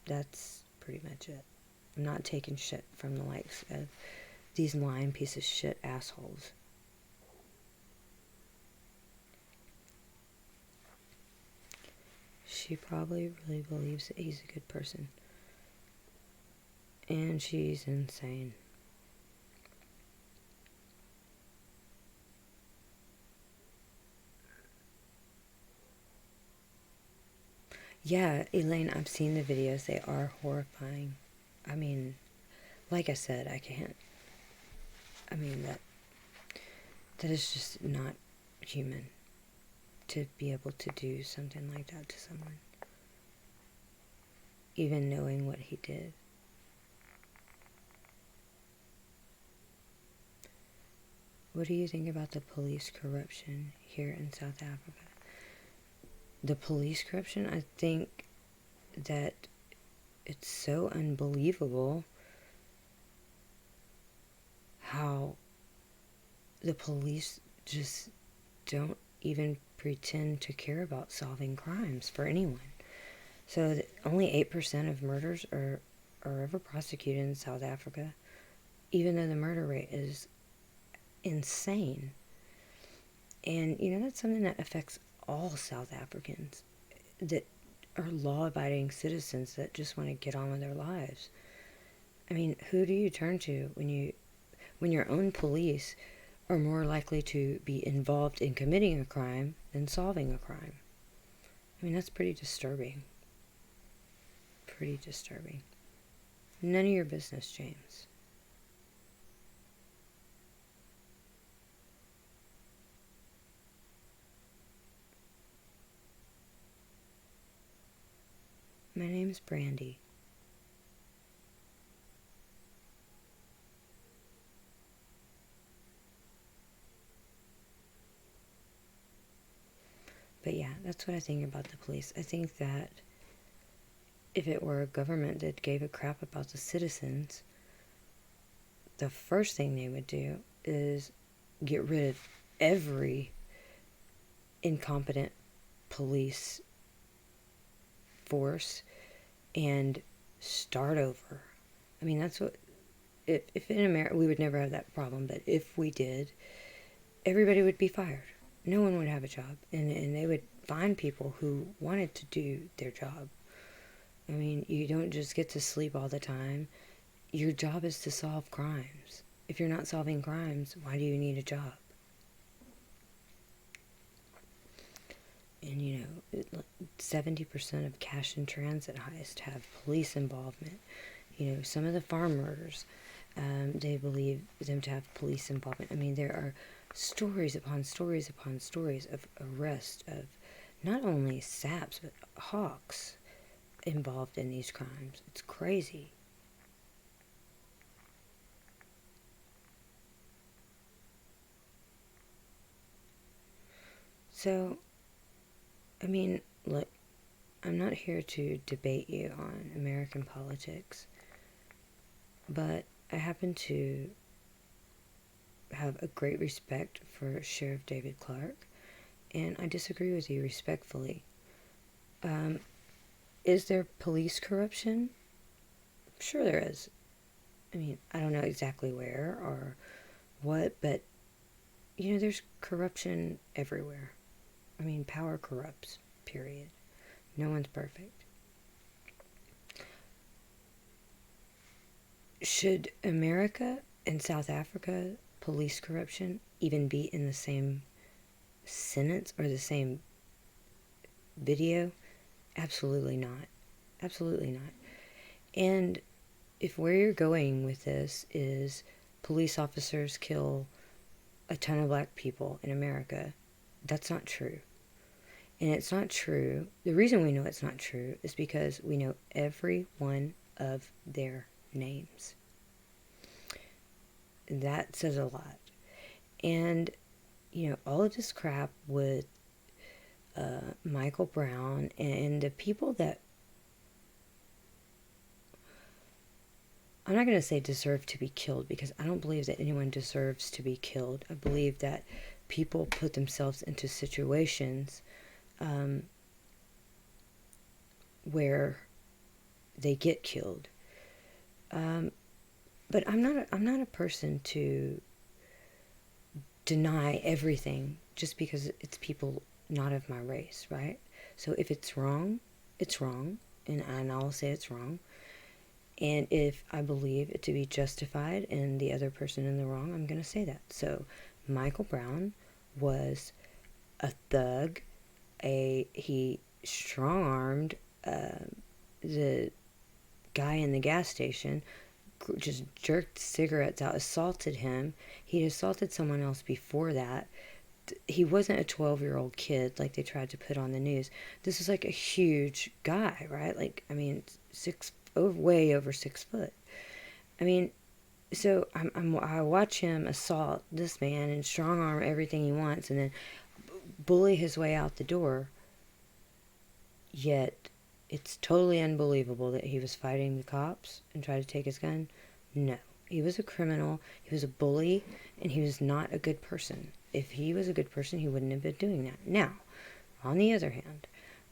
that's pretty much it. I'm not taking shit from the likes of these lying piece of shit assholes. She probably really believes that he's a good person. And she's insane. Yeah, Elaine, I've seen the videos. They are horrifying. I mean, like I said, I can't. I mean, that is just not human to be able to do something like that to someone. Even knowing what he did. What do you think about the police corruption here in South Africa? The police corruption, I think that it's so unbelievable how the police just don't even pretend to care about solving crimes for anyone. So only 8% of murders are ever prosecuted in South Africa, even though the murder rate is insane. And, that's something that affects all South Africans that are law-abiding citizens that just want to get on with their lives. I mean, who do you turn to when your own police are more likely to be involved in committing a crime than solving a crime? I mean, that's pretty disturbing. Pretty disturbing. None of your business, James. My name's Brandy. But yeah, that's what I think about the police. I think that if it were a government that gave a crap about the citizens, the first thing they would do is get rid of every incompetent police force and start over. I mean, that's what, if in America, we would never have that problem, but if we did, everybody would be fired. No one would have a job, and they would find people who wanted to do their job. I mean, you don't just get to sleep all the time. Your job is to solve crimes. If you're not solving crimes, why do you need a job? And 70% of cash and transit heists have police involvement. Some of the farm murders, they believe them to have police involvement. I mean, there are stories upon stories upon stories of arrest of not only saps, but hawks involved in these crimes. It's crazy. So, I mean, look, I'm not here to debate you on American politics, but I happen to have a great respect for Sheriff David Clark, and I disagree with you respectfully. Is there police corruption? Sure there is. I mean, I don't know exactly where or what, but, there's corruption everywhere. I mean, power corrupts, period. No one's perfect. Should America and South Africa police corruption even be in the same sentence or the same video? Absolutely not. Absolutely not. And if where you're going with this is police officers kill a ton of black people in America, that's not true. And it's not true. The reason we know it's not true is because we know every one of their names. That says a lot. And, all of this crap with Michael Brown and the people that, I'm not going to say deserve to be killed, because I don't believe that anyone deserves to be killed. I believe that people put themselves into situations where they get killed. But I'm not a person to deny everything just because it's people not of my race, right? So if it's wrong, it's wrong, and I'll say it's wrong. And if I believe it to be justified and the other person in the wrong, I'm going to say that. So Michael Brown was a thug. He strong-armed the guy in the gas station, just jerked cigarettes out, assaulted him. He assaulted someone else before that. He wasn't a 12-year-old kid like they tried to put on the news. This is like a huge guy, right? Like, I mean, way over 6 foot. I mean, so I watch him assault this man and strong arm everything he wants, and then bully his way out the door. Yet it's totally unbelievable that he was fighting the cops and tried to take his gun. No, he was a criminal. He was a bully, and he was not a good person. If he was a good person, he wouldn't have been doing that. Now, on the other hand,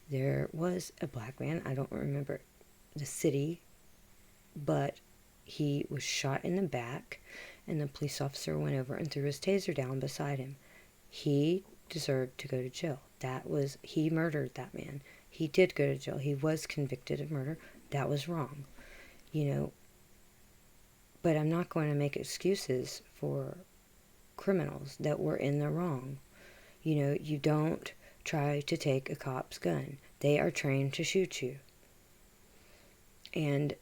there was a black man. I don't remember the city, but he was shot in the back, and the police officer went over and threw his taser down beside him. He deserved to go to jail. He murdered that man. He did go to jail. He was convicted of murder. That was wrong. But I'm not going to make excuses for criminals that were in the wrong. You don't try to take a cop's gun. They are trained to shoot you. And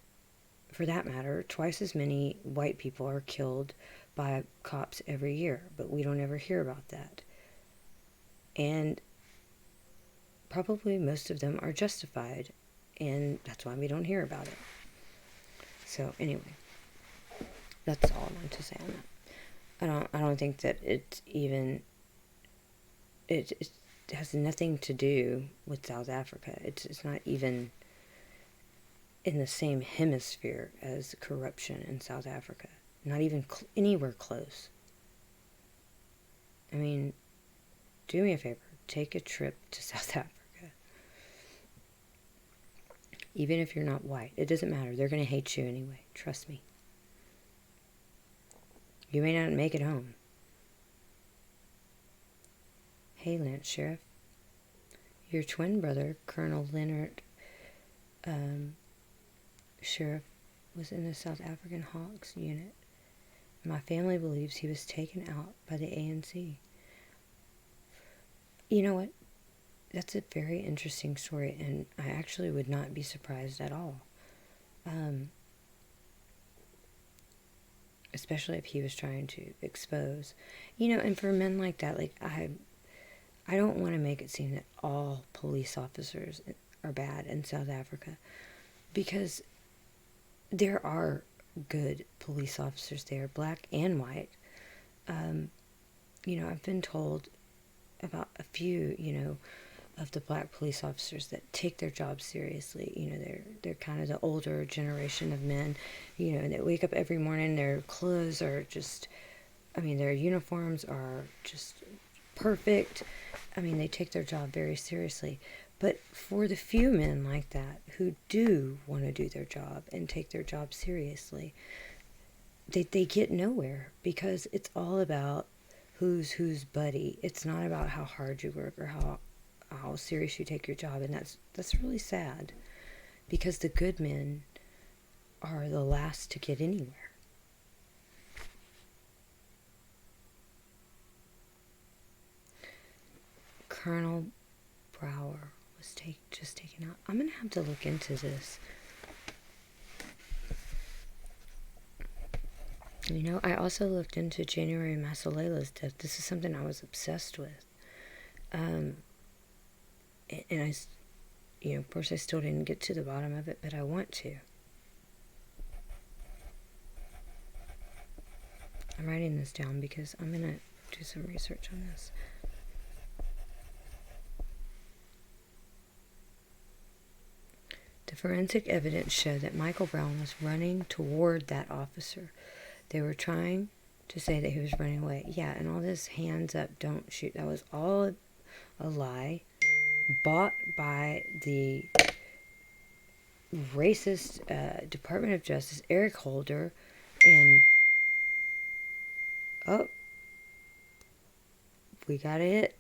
for that matter, twice as many white people are killed by cops every year, but we don't ever hear about that. And probably most of them are justified, and that's why we don't hear about it. So anyway, that's all I want to say on that. I don't think that it has nothing to do with South Africa. It's not even in the same hemisphere as corruption in South Africa. Not even anywhere close. I mean, do me a favor. Take a trip to South Africa. Even if you're not white. It doesn't matter. They're going to hate you anyway. Trust me. You may not make it home. Hey, Lance Sheriff. Your twin brother, Colonel Leonard Sheriff, was in the South African Hawks unit. My family believes he was taken out by the ANC. You know what? That's a very interesting story, and I actually would not be surprised at all. Especially if he was trying to expose. And for men like that, like, I don't want to make it seem that all police officers are bad in South Africa, because there are good police officers there, black and white. I've been told about a few, of the black police officers that take their job seriously. They're kind of the older generation of men, that wake up every morning, their clothes are just, their uniforms are just perfect. They take their job very seriously. But for the few men like that who do want to do their job and take their job seriously, they get nowhere, because it's all about who's buddy. It's not about how hard you work or how serious you take your job, and that's really sad, because the good men are the last to get anywhere. Colonel Brower was just taken out. I'm gonna have to look into this. You know, I also looked into January Masalela's death. This is something I was obsessed with. And I, of course I still didn't get to the bottom of it, but I want to. I'm writing this down because I'm going to do some research on this. The forensic evidence showed that Michael Brown was running toward that officer. They were trying to say that he was running away. Yeah, and all this hands up, don't shoot, that was all a lie, bought by the racist Department of Justice, Eric Holder, and we got a hit.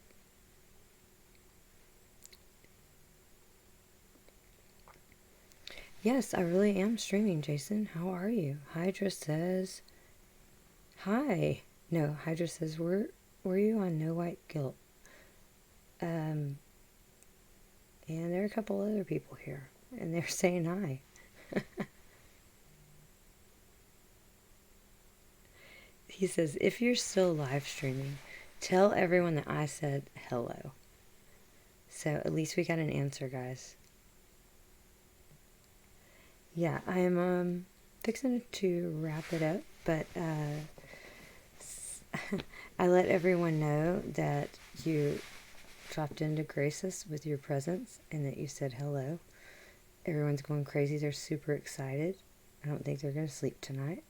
Yes, I really am streaming, Jason. How are you? Hydra says, hi. No, Hydra says, were you on No White Guilt? And there are a couple other people here, and they're saying hi. He says, if you're still live streaming, tell everyone that I said hello. So at least we got an answer, guys. Yeah, I'm fixing to wrap it up, but I let everyone know that you dropped in to grace us with your presence and that you said hello. Everyone's going crazy. They're super excited. I don't think they're going to sleep tonight.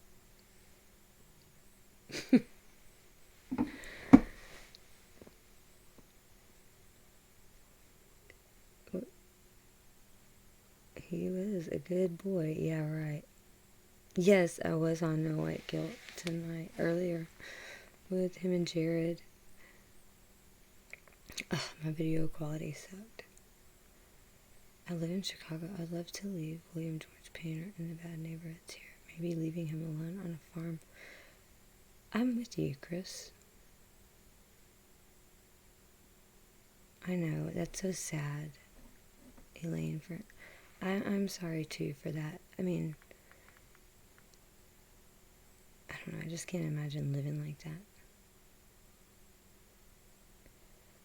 He was a good boy. Yeah, right. Yes, I was on No White Guilt tonight, earlier, with him and Jared. Ugh, my video quality sucked. I live in Chicago. I'd love to leave William George Painter in the bad neighborhoods here. Maybe leaving him alone on a farm. I'm with you, Chris. I know, that's so sad, Elaine. I'm sorry, too, for that. I mean, I don't know, I just can't imagine living like that.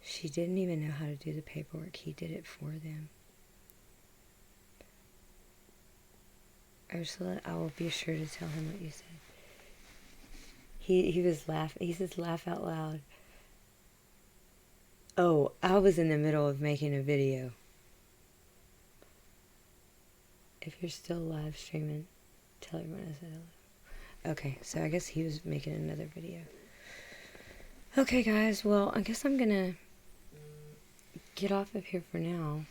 She didn't even know how to do the paperwork. He did it for them. Ursula, I will be sure to tell him what you said. He was laughing. He says, laugh out loud. Oh, I was in the middle of making a video. If you're still live streaming, tell everyone I said hello. Okay, so I guess he was making another video. Okay, guys, well, I guess I'm gonna get off of here for now.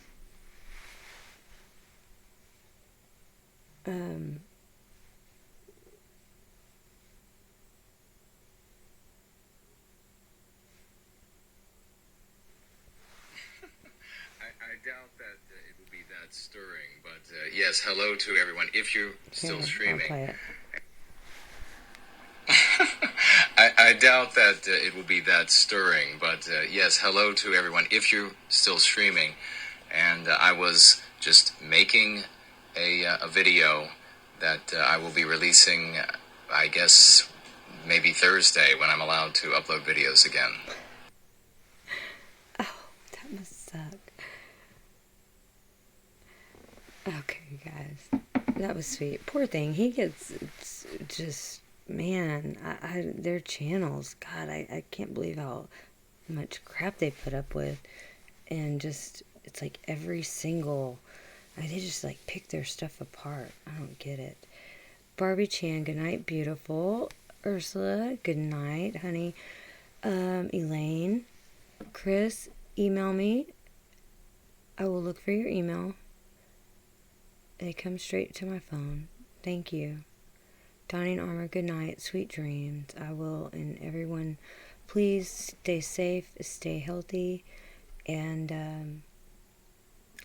I doubt that it will be that stirring, but yes, hello to everyone. If you're still streaming. I'll play it. I doubt that it will be that stirring, but yes, hello to everyone. If you're still streaming, and I was just making a video that I will be releasing, I guess, maybe Thursday when I'm allowed to upload videos again. Oh, that must suck. Okay, guys. That was sweet. Poor thing. He gets just, man, their channels, God, I can't believe how much crap they put up with. And just, it's like every single, they just like pick their stuff apart. I don't get it. Barbie Chan, good night, beautiful. Ursula, good night, honey. Elaine, Chris, email me. I will look for your email. It comes straight to my phone. Thank you. Donning Armor, good night. Sweet dreams. I will. And everyone, please stay safe, stay healthy. And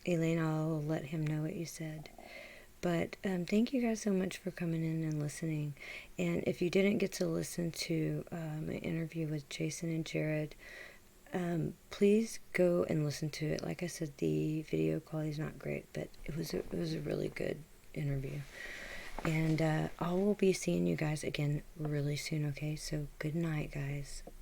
Elaine, I'll let him know what you said. But thank you guys so much for coming in and listening. And if you didn't get to listen to an interview with Jason and Jared, please go and listen to it. Like I said, the video quality is not great, but it was a really good interview. And I will be seeing you guys again really soon, okay? So good night, guys.